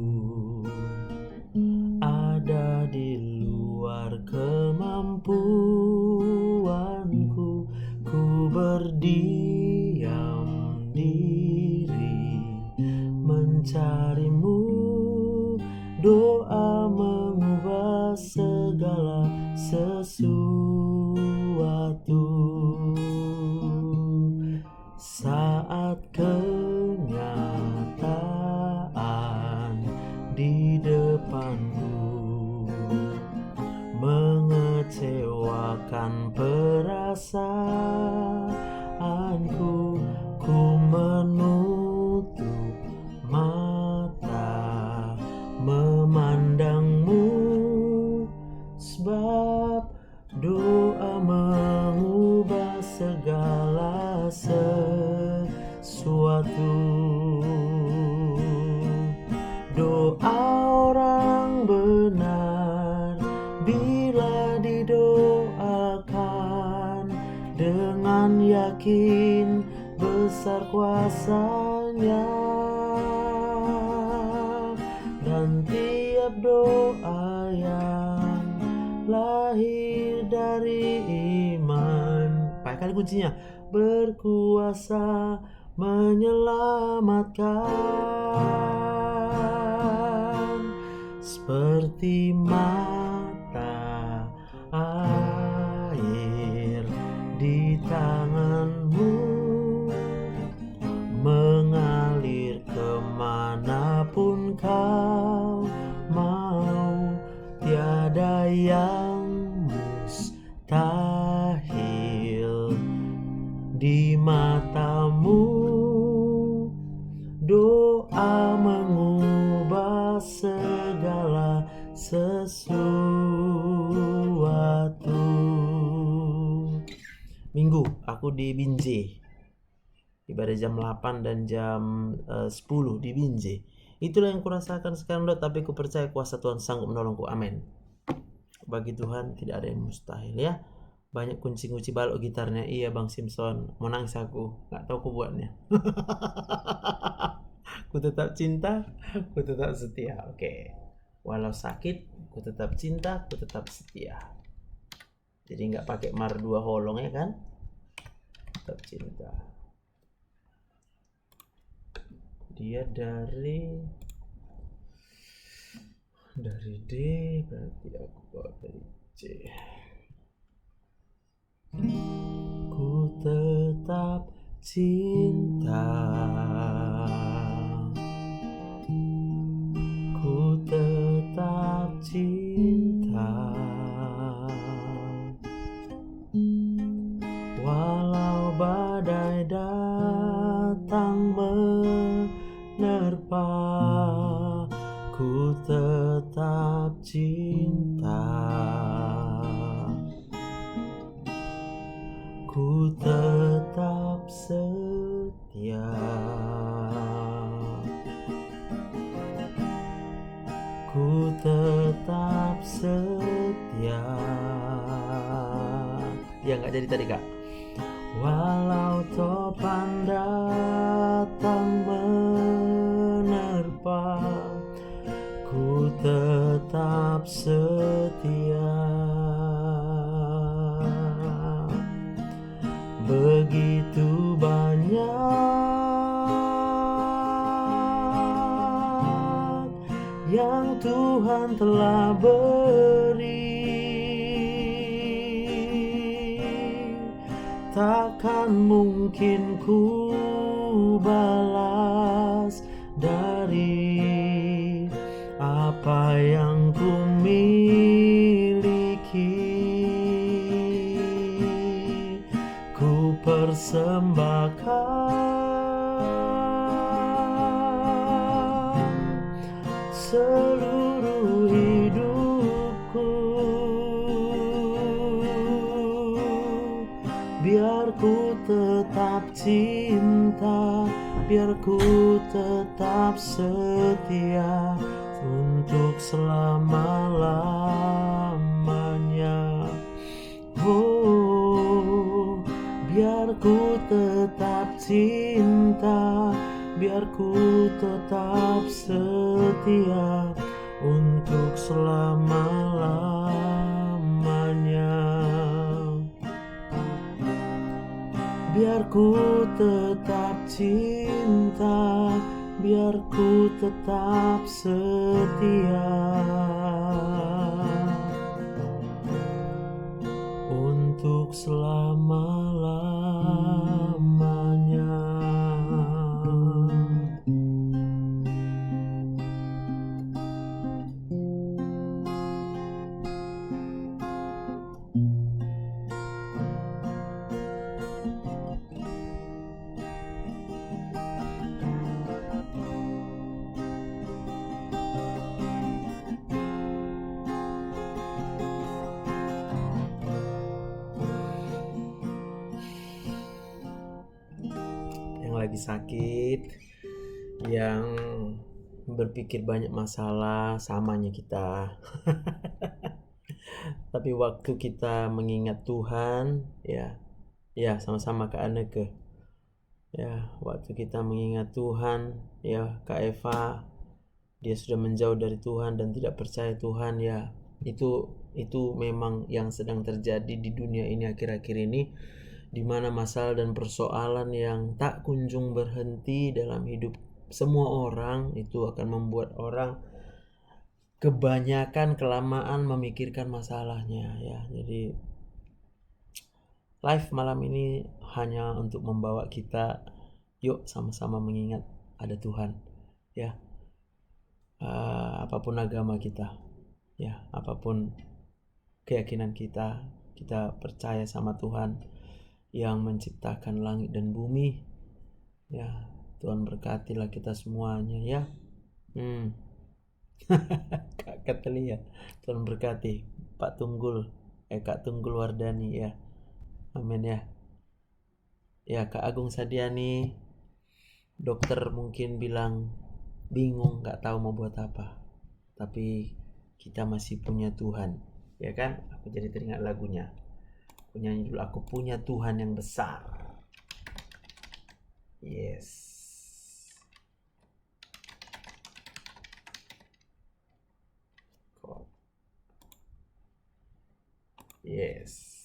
ada di luar kemampuanku, ku berdiam diri mencarimu. Doa mengubah segala sesuatu. Saat kenyataan di depanku mengecewakan perasaanku, ku menutup mata memandangmu, sebab doa mengubah segala sesuatu. Doa orang benar bila didoakan dengan yakin besar kuasanya, dan tiap doa yang lahir dari iman, pakai kali kuncinya, berkuasa menyelamatkan, seperti mata air di tanganmu, mengalir kemanapun kau mau, tiada yang mustahil di matamu. Doa mengubah segala sesuatu. Minggu aku di Binjai, ibadah jam 8 dan jam 10 di Binjai. Itulah yang kurasakan sekarang Dok, tapi ku percaya kuasa Tuhan sanggup menolongku. Amin. Bagi Tuhan tidak ada yang mustahil ya. Banyak kunci-kunci balok gitarnya. Iya Bang Simpson, mau nangis aku, nggak tahu ku buatnya. Ku tetap cinta, ku tetap setia. Oke. Walau sakit, ku tetap cinta, ku tetap setia. Jadi nggak pakai mar 2 holong ya kan? Tetap cinta. Dia dari D, berarti aku bawa dari C. Ku tetap cinta, ku tetap cinta, walau badai datang menerpa, ku tetap cinta, ku tetap setia, ku tetap setia. Ya nggak jadi tadi Kak. Walau topan datang menerpa, ku tetap setia. Begitu banyak yang Tuhan telah beri, takkan mungkin ku balas dari apa yang ku miliki. Ku persembahkan seluruh hidupku, biar ku tetap cinta, biar ku tetap setia untuk selama-lamanya. Oh, biar ku tetap cinta, biar ku tetap setia untuk selama-lamanya. Biar ku tetap cinta, biar ku tetap setia untuk selama-lamanya. Yang lagi sakit, yang berpikir banyak masalah, samanya kita. Tapi waktu kita mengingat Tuhan, ya sama-sama Kak Anneke. Ya, waktu kita mengingat Tuhan, ya Kak Eva, dia sudah menjauh dari Tuhan dan tidak percaya Tuhan, ya itu memang yang sedang terjadi di dunia ini akhir-akhir ini, di mana masalah dan persoalan yang tak kunjung berhenti dalam hidup semua orang itu akan membuat orang kebanyakan kelamaan memikirkan masalahnya ya. Jadi live malam ini hanya untuk membawa kita yuk sama-sama mengingat ada Tuhan ya. Apapun agama kita ya, apapun keyakinan kita percaya sama Tuhan yang menciptakan langit dan bumi ya. Tuhan berkatilah kita semuanya ya. Kak Katelia, Tuhan berkati Pak Tunggul, Kak Tunggul Wardani ya. Amin ya. Ya Kak Agung Sadiani, dokter mungkin bilang bingung, nggak tahu mau buat apa. Tapi kita masih punya Tuhan, ya kan? Aku jadi teringat lagunya. Aku nyanyi dulu, aku punya Tuhan yang besar. Yes. Yes.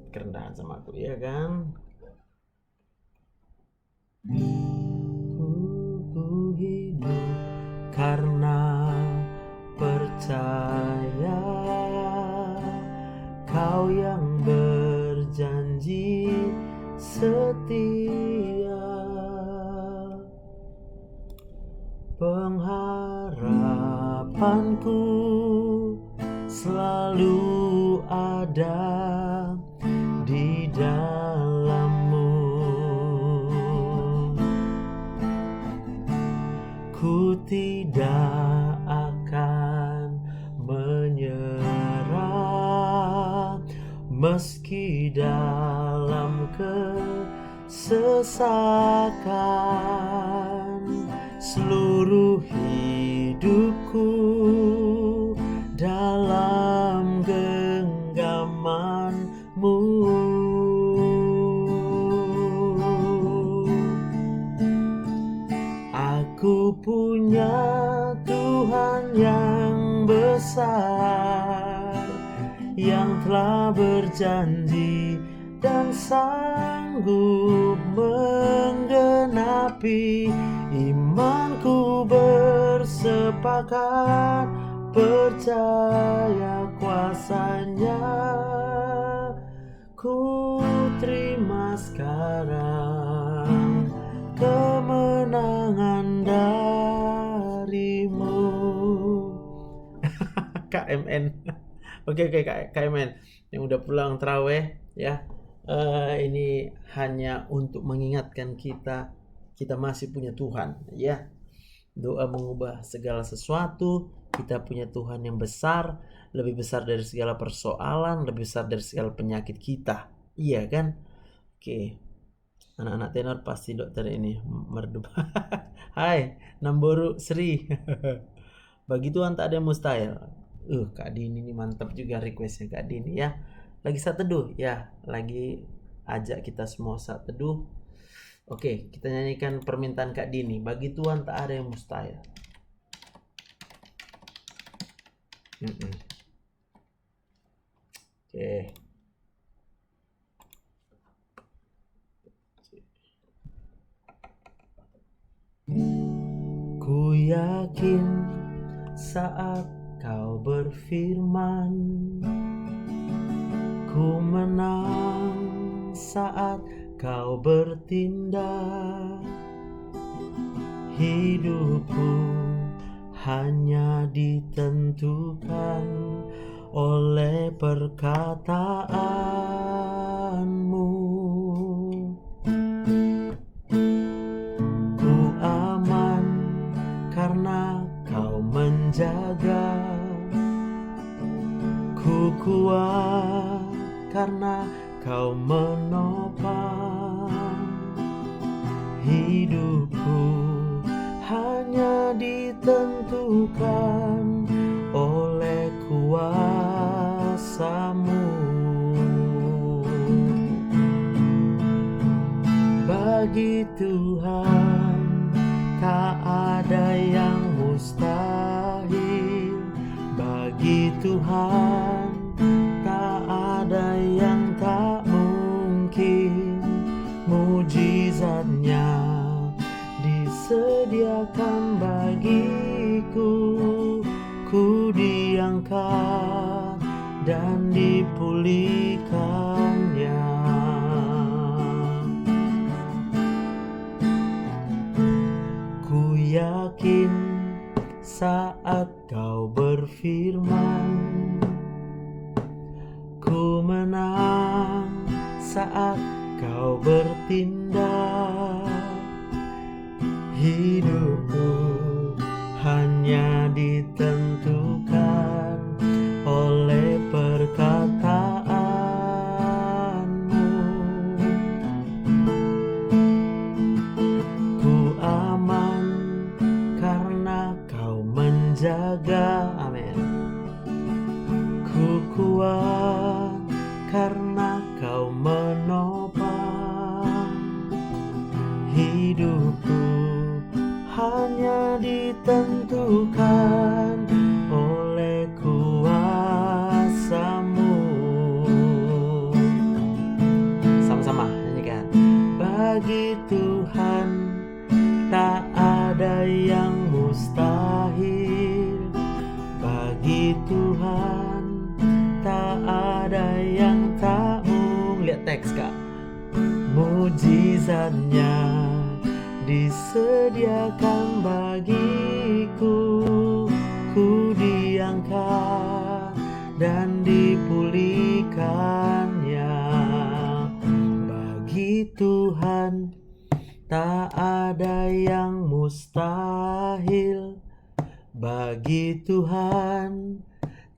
Kerendahan sama aku, ya kan? Ku hidup karena percaya Kau yang berjanji setia. Pengharapanku selalu ada di dalam-Mu. Ku tidak akan menyerah meski dalam kesesakan. Seluruh hidupku dalam genggaman-Mu. Aku punya Tuhan yang besar, yang telah berjanji dan sanggup menggenapi. Imanku bersepakat percaya kuasa-Nya. Ku terima sekarang kemenangan dari-Mu. KMN. Oke, KMN yang udah pulang terawih ya. Ini hanya untuk mengingatkan kita masih punya Tuhan ya. Doa mengubah segala sesuatu. Kita punya Tuhan yang besar, lebih besar dari segala persoalan, lebih besar dari segala penyakit kita. Iya kan? Oke. Anak-anak tenor pasti dokter ini merdu. Hai, Namboru Sri. Bagi Tuhan tak ada yang mustahil. Kak Dini ini mantap juga requestnya Kak Dini ya. Lagi saat teduh ya, lagi ajak kita semua saat teduh. Oke, kita nyanyikan permintaan Kak Dini. Bagi Tuhan tak ada yang mustahil. Oke. Ku yakin saat Kau berfirman, ku menang saat Kau bertindak. Hidupku hanya ditentukan oleh perkataan-Mu. Ku aman karena Kau menjaga. Ku kuat karena Kau menopang. Hidupku hanya ditentukan oleh kuasa-Mu. Bagi Tuhan tak ada yang mustahil. Bagi Tuhan tak ada yang tak mungkin. Mujizat-Nya disediakan bagiku. Ku diangkat dan dipulihkan-Nya. Ku yakin saat Kau berfirman, ku menang saat Kau bertindak. Hidupku hanya ditentukan oleh perkataan-Mu. menjaga. Amin. Ku kuat karena Kau menopang hidupku, hanya ditentukan oleh kuasa-Mu. Sama-sama nyanyikan. Bagi Tuhan tak ada yang mustahil. Bagi Tuhan tak ada yang tak mungkin. Lihat teks Kak. Mujizatnya disediakan bagiku, ku diangkat dan dipulihkannya. Bagi Tuhan tak ada yang mustahil. Bagi Tuhan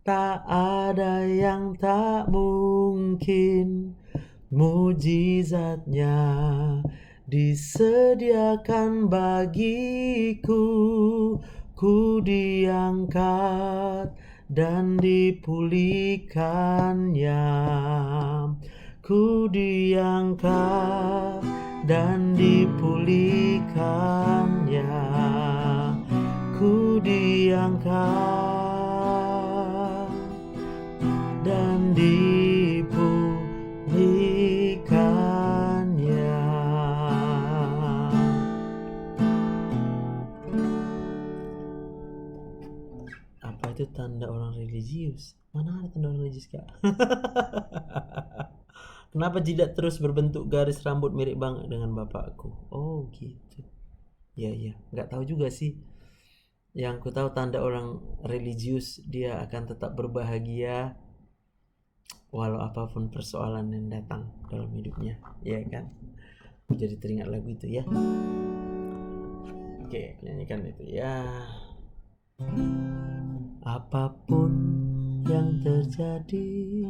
tak ada yang tak mungkin. Mujizatnya disediakan bagiku, ku diangkat dan dipulihkannya. Ku diangkat dan dipulihkannya. Ku diangkat dan dipulihkannya. Apa itu tanda orang religius? Mana ada tanda orang religius Kak? Kenapa jidat terus berbentuk garis rambut mirip banget dengan bapakku? Oh gitu. Ya, nggak tahu juga sih. Yang ku tahu tanda orang religius, dia akan tetap berbahagia walau apapun persoalan yang datang dalam hidupnya, ya kan? Jadi teringat lagu itu ya. Oke, nyanyikan itu ya. Apapun yang terjadi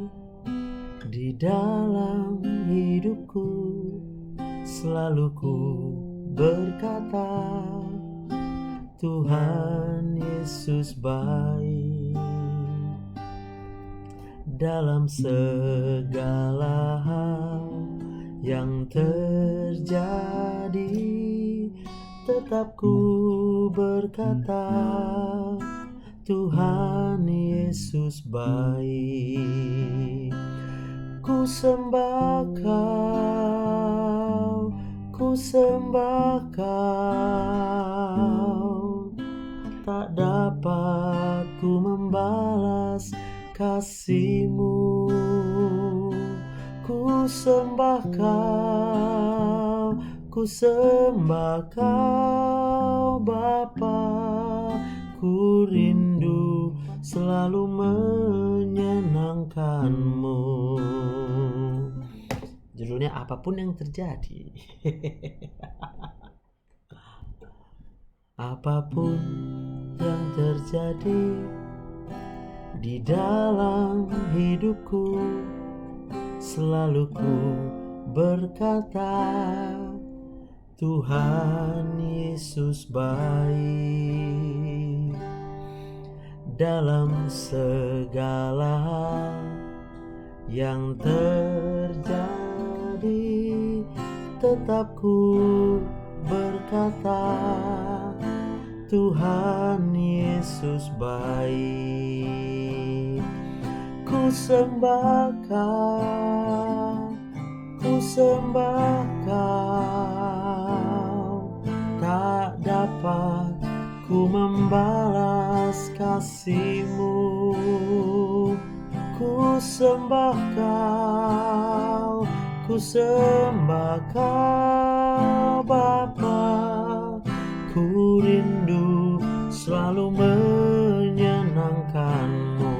di dalam hidupku, selalu ku berkata, Tuhan Yesus baik. Dalam segala hal yang terjadi, tetap ku berkata, Tuhan Yesus baik. Ku sembah Kau, ku sembah Kau, tak dapat ku membalas kasih-Mu. Ku sembah Kau, ku sembah Kau Bapa. Ku rindu selalu menyenangkan-Mu. Judulnya apapun yang terjadi. Apapun yang terjadi di dalam hidupku, selalu ku berkata, Tuhan Yesus baik. Dalam segala hal yang terjadi, tetap ku berkata, Tuhan Yesus baik. Ku sembah Kau, ku sembah Kau, tak dapat ku membalas kasih-Mu. Ku sembah Kau, ku sembah Kau Bapa. Ku rindu selalu menyenangkan-Mu.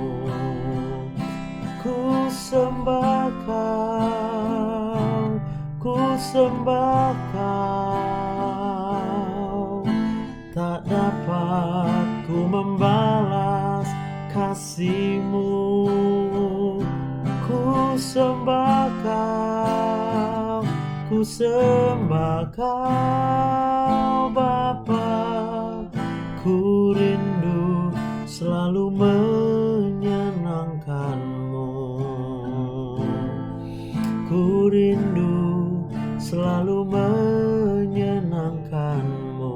Ku sembah Kau, ku sembah Kau, tak dapat ku membalas kasih-Mu. Ku sembah Kau, ku sembah Kau Bapa. Ku rindu selalu menyenangkanmu. Ku rindu selalu menyenangkanmu.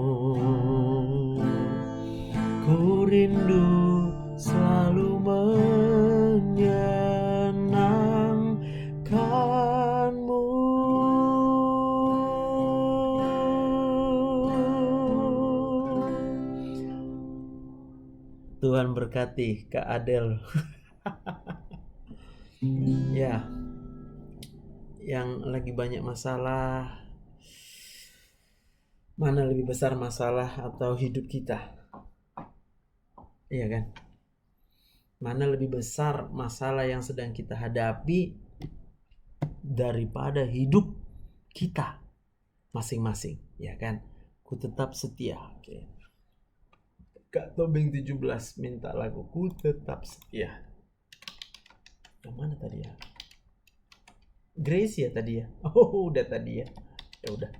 Ku rindu selalu menyenangkanmu. Tuhan berkati Kak Adel. Ya, yang lagi banyak masalah, mana lebih besar masalah atau hidup kita? Iya kan? Mana lebih besar masalah yang sedang kita hadapi daripada hidup kita masing-masing, ya kan? Ku tetap setia. Oke. Kak Tobing 17 minta lagu Ku Tetap Setia. Yang mana tadi ya? Grace ya tadi ya? Oh, udah tadi ya. Ya udah,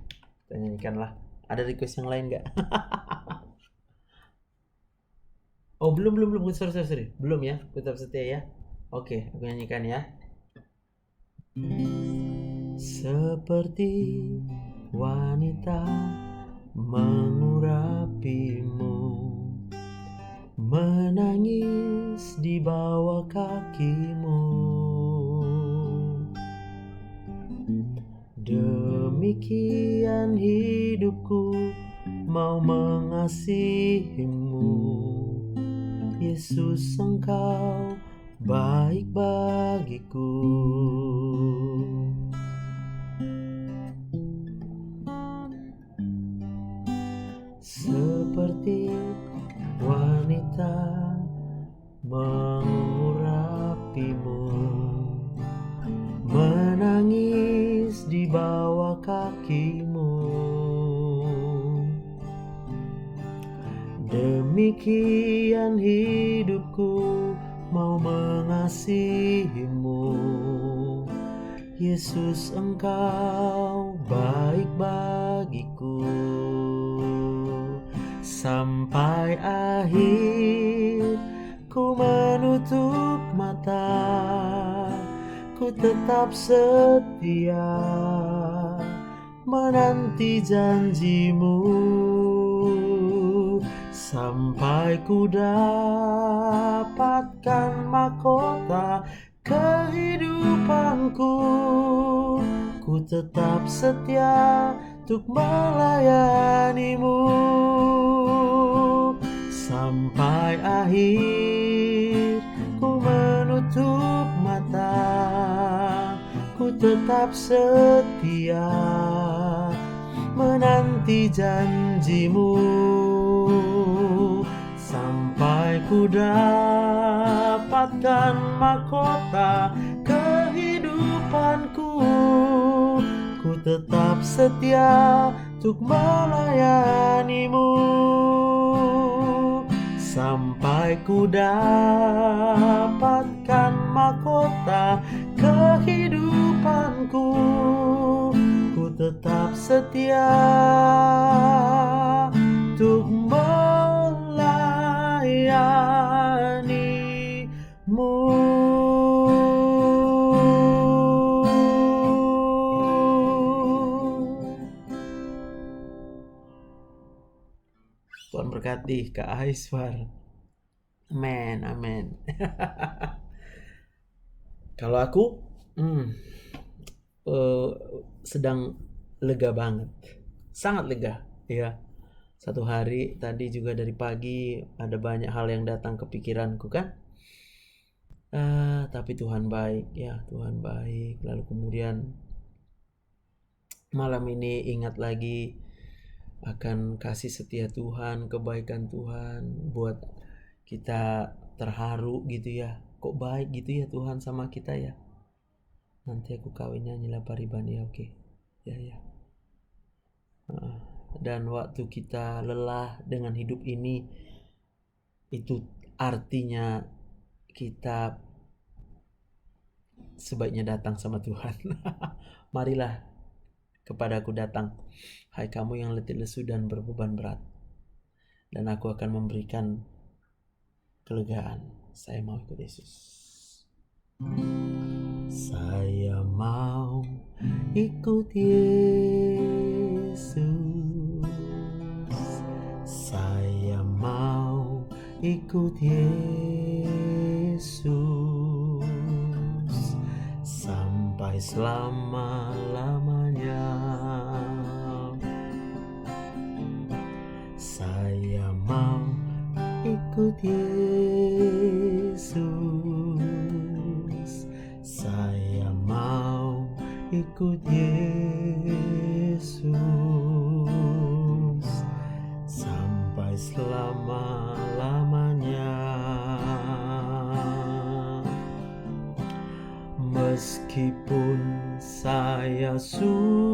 kita nyanyikan lah. Ada request yang lain nggak? Oh, belum. Sorry. Belum ya, Ku Tetap Setia ya. Oke, aku nyanyikan ya. Seperti wanita mengurapimu, menangis di bawah kakimu. Demikian hidupku mau mengasihimu. Yesus, Engkau baik bagiku. Seperti wanita mengurapimu, menangis di bawah kakimu. Demikian hidupku mau mengasihimu. Yesus, Engkau baik bagiku. Sampai akhir ku menutup mata, ku tetap setia menanti janjimu. Sampai ku dapatkan mahkota kehidupanku, ku tetap setia untuk melayanimu. Sampai akhir ku menutup mata, ku tetap setia menanti janjimu. Sampai ku dapatkan mahkota kehidupanku, ku tetap setia untuk melayanimu. Sampai ku dapatkan mahkota kehidupanku, ku tetap setia untuk melayanimu. Tuhan berkati Kak Aiswar. Amin. Kalau aku sedang lega banget, sangat lega ya. Satu hari tadi juga dari pagi ada banyak hal yang datang ke pikiranku kan. Tapi Tuhan baik ya, Tuhan baik. Lalu kemudian malam ini ingat lagi akan kasih setia Tuhan, kebaikan Tuhan, buat kita terharu gitu ya. Kok baik gitu ya Tuhan sama kita ya. Nanti aku kawin nyanyi Pariban ya, oke. Ya. Dan waktu kita lelah dengan hidup ini, itu artinya kita sebaiknya datang sama Tuhan. Marilah kepadaku datang, hai kamu yang letih lesu dan berbeban berat, dan aku akan memberikan kelegaan. Saya mau ikut Yesus. Saya mau ikut Yesus. Saya mau ikut Yesus sampai selama-lamanya. Saya mau ikut Yesus. Saya mau ikut Yesus sampai selama-lamanya. Meskipun saya susah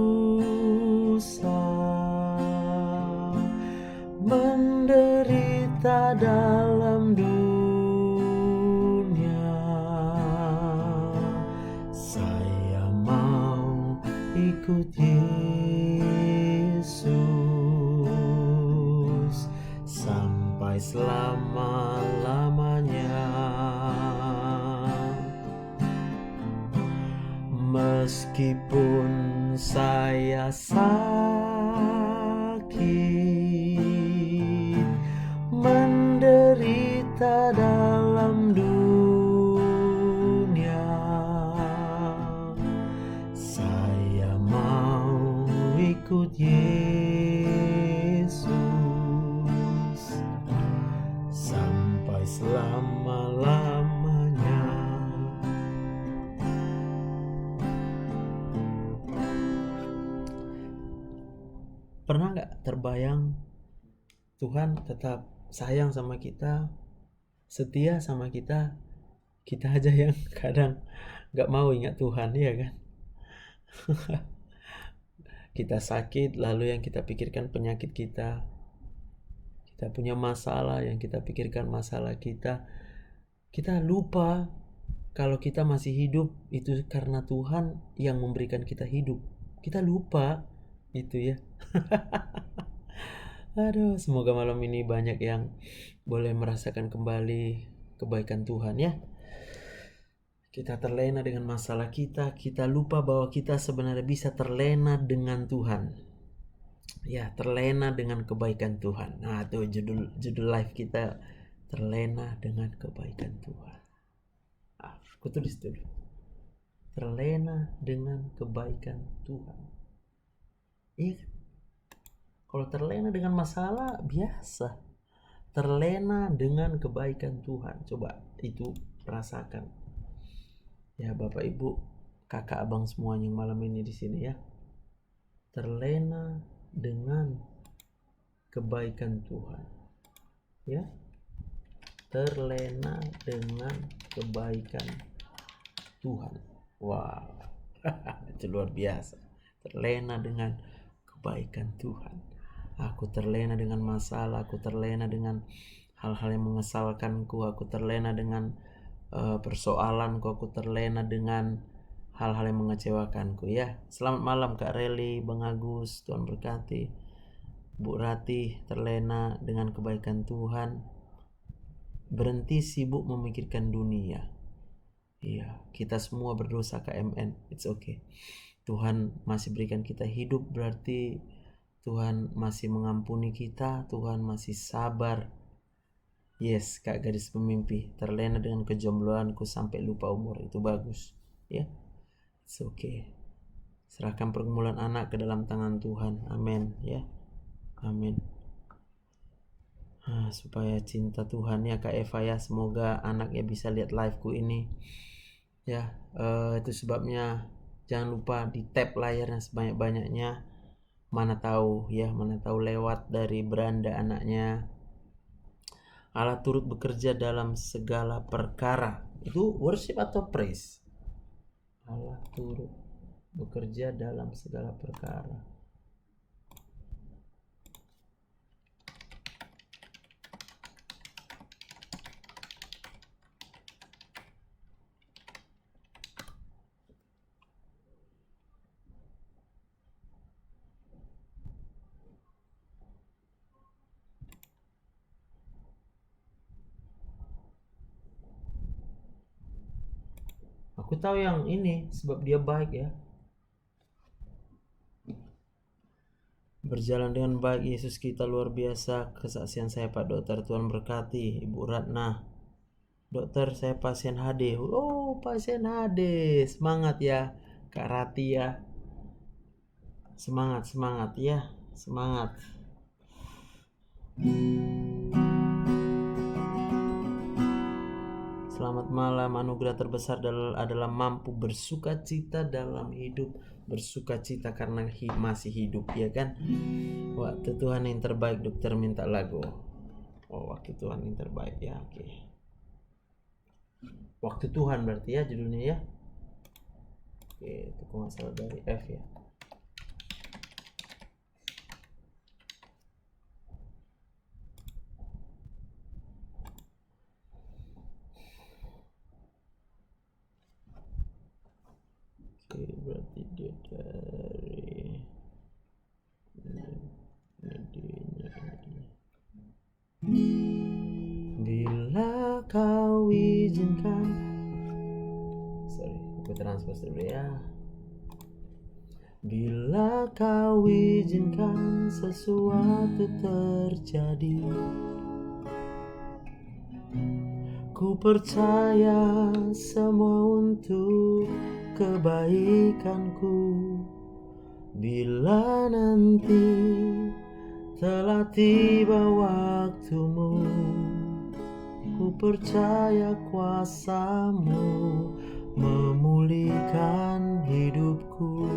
menderita dalam dunia, saya mau ikut Yesus sampai selama-lamanya. Meskipun saya sakit menderita dalam dunia, saya mau ikut Yesus sampai selama-lamanya. Pernah nggak terbayang Tuhan tetap sayang sama kita, setia sama kita, kita aja yang kadang nggak mau ingat Tuhan, ya kan? Kita sakit, lalu yang kita pikirkan penyakit kita. Kita punya masalah, yang kita pikirkan masalah kita. Kita lupa kalau kita masih hidup itu karena Tuhan yang memberikan kita hidup. Kita lupa itu, ya. Aduh, semoga malam ini banyak yang boleh merasakan kembali kebaikan Tuhan, ya. Kita terlena dengan masalah kita lupa bahwa kita sebenarnya bisa terlena dengan Tuhan. Ya, terlena dengan kebaikan Tuhan. Nah, itu judul live kita, terlena dengan kebaikan Tuhan. Aku tulis dulu. Terlena dengan kebaikan Tuhan. Iya kan? Kalau terlena dengan masalah, biasa. Terlena dengan kebaikan Tuhan. Coba itu rasakan. Ya, Bapak Ibu, kakak abang semuanya malam ini di sini, ya. Terlena dengan kebaikan Tuhan. Ya. Terlena dengan kebaikan Tuhan. Wow. Itu luar biasa. Terlena dengan kebaikan Tuhan. Aku terlena dengan masalah, aku terlena dengan hal-hal yang mengesalkanku, aku terlena dengan persoalanku, aku terlena dengan hal-hal yang mengecewakanku, ya. Selamat malam Kak Reli, Bang Agus, Tuhan berkati. Bu Rati, terlena dengan kebaikan Tuhan. Berhenti sibuk memikirkan dunia. Iya, kita semua berdosa KMN, it's okay. Tuhan masih berikan kita hidup, berarti Tuhan masih mengampuni kita, Tuhan masih sabar. Yes, Kak gadis pemimpi, terlena dengan kejombloanku sampai lupa umur, itu bagus, ya. It's okay. Serahkan pergumulan anak ke dalam tangan Tuhan, amin, ya, amin. Supaya cinta Tuhan, ya Kak Eva, ya, semoga anaknya bisa lihat liveku ini, ya. Itu sebabnya jangan lupa di tap layarnya sebanyak-banyaknya. Mana tahu lewat dari beranda anaknya. Allah turut bekerja dalam segala perkara. Itu worship atau praise? Allah turut bekerja dalam segala perkara. Aku tahu yang ini sebab dia baik ya. Berjalan dengan baik Yesus kita luar biasa. Kesaksian saya Pak Dokter, Tuhan berkati. Ibu Ratna, dokter saya pasien HD. Oh pasien HD, semangat ya Kak Rati ya. Semangat ya, semangat. Selamat malam. Anugerah terbesar adalah mampu bersukacita dalam hidup. Bersukacita karena masih hidup, ya kan? Waktu Tuhan yang terbaik. Dokter minta lagu. Oh, waktu Tuhan yang terbaik ya. Oke. Waktu Tuhan berarti ya judulnya ya. Oke, itu kok salah dari F ya. Oke, berarti dia dari bila kau izinkan. Sorry, aku transpose dulu ya. Bila kau izinkan sesuatu terjadi, ku percaya semua untuk kebaikanku. Bila nanti telah tiba waktumu, ku percaya kuasa-Mu memulihkan hidupku.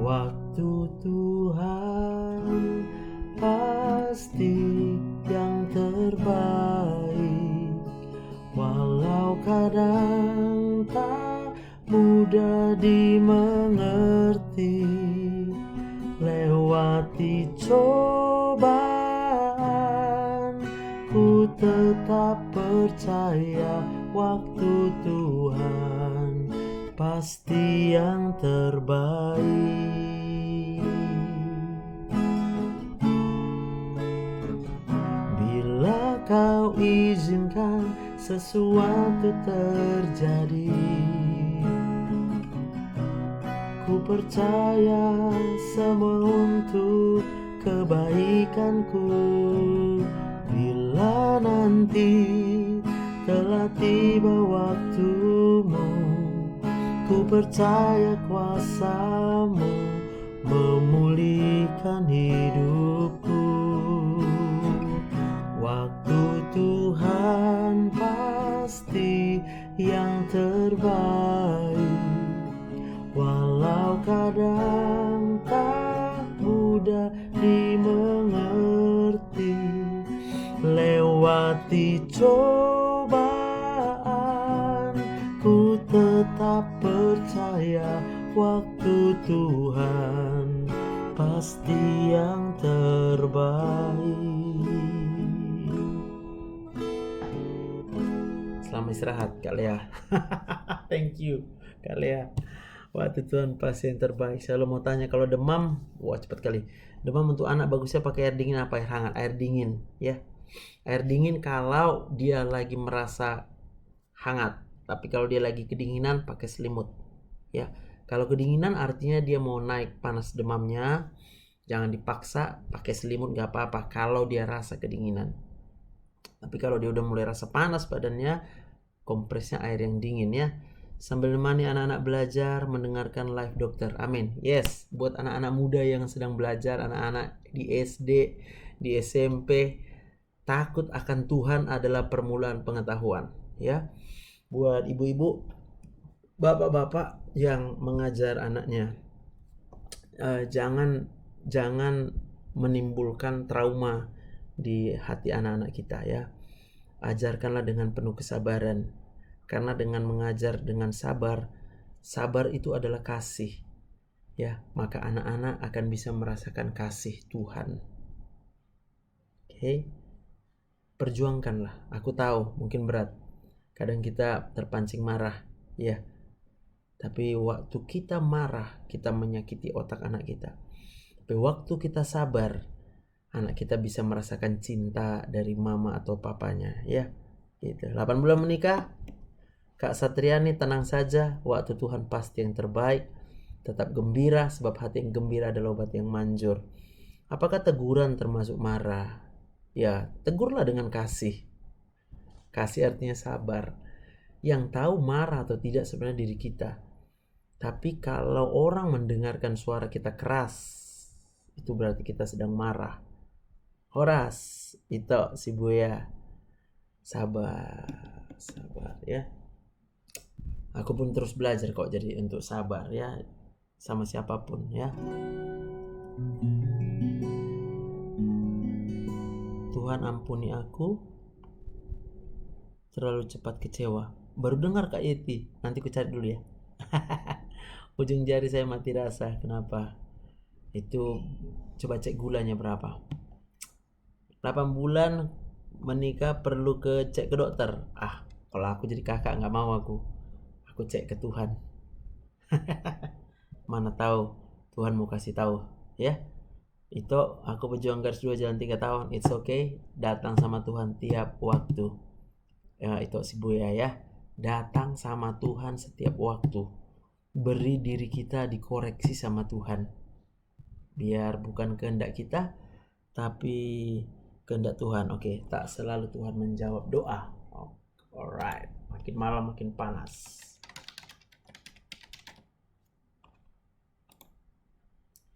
Waktu Tuhan pasti yang terbaik, walau kadang tak mudah dimengerti. Lewati cobaan, ku tetap percaya waktu Tuhan pasti yang terbaik. Bila kau izinkan sesuatu terjadi, ku percaya semua untuk kebaikanku. Bila nanti telah tiba waktumu, ku percaya kuasa-Mu memulihkan hidupku. Waktu Tuhan pasti yang terbaik, walau kadang tak mudah dimengerti. Lewati cobaan, ku tetap percaya waktu Tuhan pasti yang terbaik. Selamat istirahat Kak Lea. Thank you Kak Lea. Waktu Tuhan pasti yang terbaik. Selalu mau tanya kalau demam, wah cepat kali. Demam untuk anak bagusnya pakai air dingin apa air hangat? Air dingin ya. Air dingin kalau dia lagi merasa hangat. Tapi kalau dia lagi kedinginan pakai selimut ya. Kalau kedinginan artinya dia mau naik panas demamnya, jangan dipaksa, pakai selimut gak apa-apa kalau dia rasa kedinginan. Tapi kalau dia udah mulai rasa panas badannya, kompresnya air yang dingin ya. Sambil menemani anak-anak belajar mendengarkan live dokter. Amin. Yes, buat anak-anak muda yang sedang belajar, anak-anak di SD, di SMP, takut akan Tuhan adalah permulaan pengetahuan ya. Buat ibu-ibu, bapak-bapak yang mengajar anaknya, jangan menimbulkan trauma di hati anak-anak kita ya. Ajarkanlah dengan penuh kesabaran, karena dengan mengajar dengan sabar itu adalah kasih ya. Maka anak-anak akan bisa merasakan kasih Tuhan. Oke. Perjuangkanlah. Aku tahu mungkin berat, kadang kita terpancing marah ya. Tapi waktu kita marah, kita menyakiti otak anak kita. Tapi waktu kita sabar, anak kita bisa merasakan cinta dari mama atau papanya ya. Gitu. 8 bulan menikah, Kak Satriani, tenang saja, waktu Tuhan pasti yang terbaik. Tetap gembira, sebab hati yang gembira adalah obat yang manjur. Apakah teguran termasuk marah? Ya, tegurlah dengan kasih. Kasih artinya sabar. Yang tahu marah atau tidak sebenarnya diri kita. Tapi kalau orang mendengarkan suara kita keras, itu berarti kita sedang marah. Horas, itu si Buya. Sabar, sabar ya. Aku pun terus belajar kok jadi untuk sabar ya, sama siapapun ya. Tuhan ampuni aku, terlalu cepat kecewa. Baru dengar Kak Yeti, nanti ku cari dulu ya. Ujung jari saya mati rasa, kenapa? Itu coba cek gulanya berapa. 8 bulan menikah perlu cek ke dokter. Kalau aku jadi kakak nggak mau aku cek ke Tuhan. Mana tahu Tuhan mau kasih tahu ya. Itu aku pejuang garis 2 jalan 3 tahun. It's okay, datang sama Tuhan tiap waktu ya. Itu si Buya ya, datang sama Tuhan setiap waktu. Beri diri kita dikoreksi sama Tuhan, biar bukan kehendak kita tapi kehendak Tuhan. Oke, tak selalu Tuhan menjawab doa. Alright, makin malam makin panas.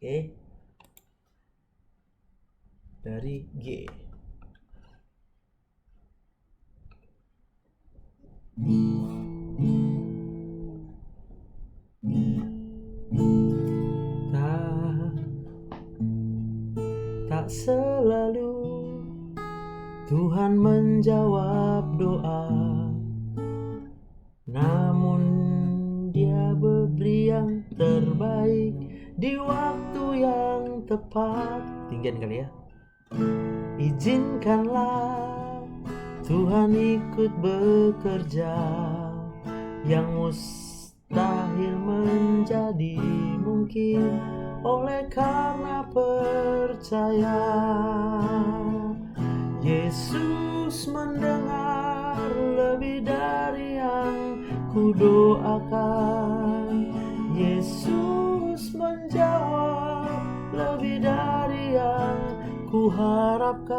Oke, dari G. Tak selalu Tuhan menjawab doa, namun Dia beri yang terbaik di waktu yang tepat. Tinggian kali ya. Izinkanlah Tuhan ikut bekerja, yang mustahil menjadi mungkin oleh karena percaya. Yesus mendengar lebih dari yang kudoakan. Yesus menjawab lebih dari yang kuharapkan.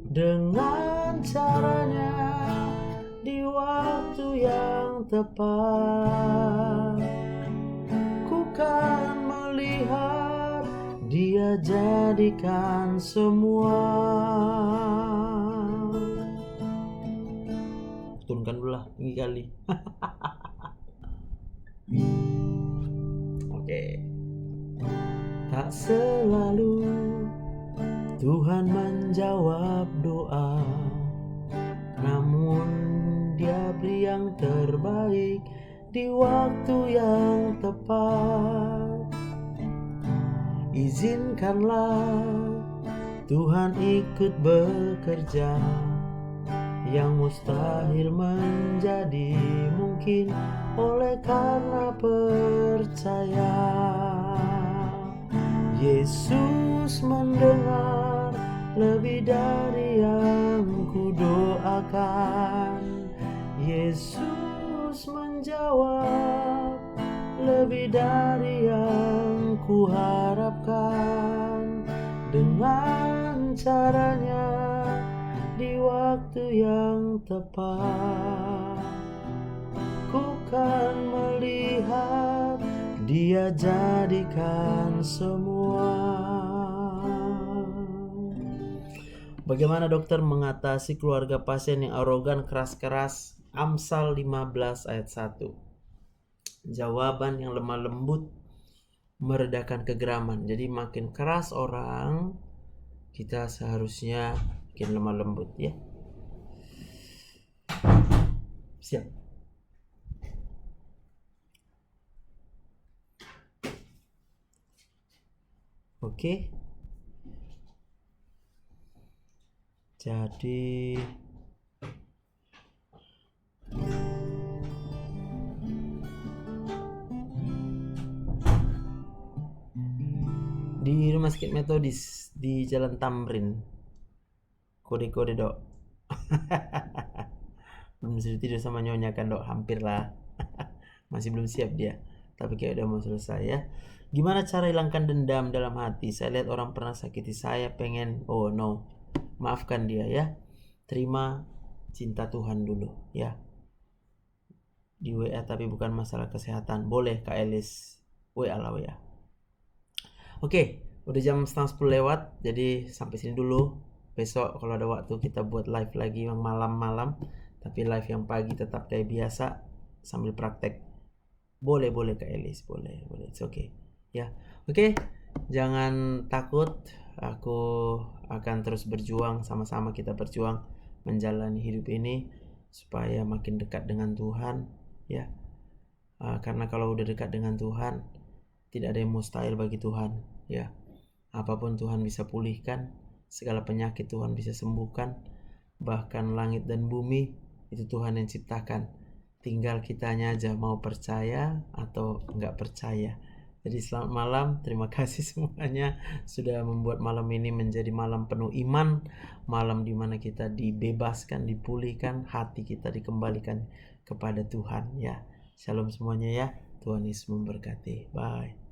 Dengan caranya di waktu yang tepat, ku kan melihat Dia jadikan semua. Turunkan dulu lah, ini kali. Oke. Tak selalu Tuhan menjawab doa, namun Dia beri yang terbaik di waktu yang tepat. Izinkanlah Tuhan ikut bekerja, yang mustahil menjadi mungkin oleh karena percaya. Yesus mendengar lebih dari yang kudoakan. Yesus menjawab lebih dari yang kuharapkan. Dengan caranya di waktu yang tepat, ku kan melihat Dia jadikan semua. Bagaimana dokter mengatasi keluarga pasien yang arogan, keras-keras? Amsal 15 ayat 1. Jawaban yang lemah lembut meredakan kegeraman. Jadi makin keras orang, kita seharusnya makin lemah lembut ya. Siap. Oke. Jadi di Rumah Sakit Metodis di Jalan Tamrin. Kode-kode dok. belum tidur sama nyonya kan dok, hampir lah. Masih belum siap dia, tapi kayak udah mau selesai ya. Gimana cara hilangkan dendam dalam hati? Saya lihat orang pernah sakiti saya, pengen oh no, maafkan dia ya. Terima cinta Tuhan dulu ya. Di WA tapi bukan masalah kesehatan. Boleh Kak Elis, WA lah WA. Oke, udah jam 9:30 lewat, jadi sampai sini dulu. Besok kalau ada waktu kita buat live lagi yang malam-malam, tapi live yang pagi tetap kayak biasa sambil praktek. Boleh Kak Elis, boleh, it's okay. Ya, oke. Jangan takut, aku akan terus berjuang, sama-sama kita berjuang menjalani hidup ini supaya makin dekat dengan Tuhan, ya. Karena kalau udah dekat dengan Tuhan, tidak ada yang mustahil bagi Tuhan, ya. Apapun Tuhan bisa pulihkan, segala penyakit Tuhan bisa sembuhkan, bahkan langit dan bumi itu Tuhan yang ciptakan. Tinggal kitanya aja mau percaya atau enggak percaya. Jadi selamat malam, terima kasih semuanya sudah membuat malam ini menjadi malam penuh iman, malam dimana kita dibebaskan, dipulihkan, hati kita dikembalikan kepada Tuhan ya. Shalom semuanya ya, Tuhan Yesus memberkati. Bye.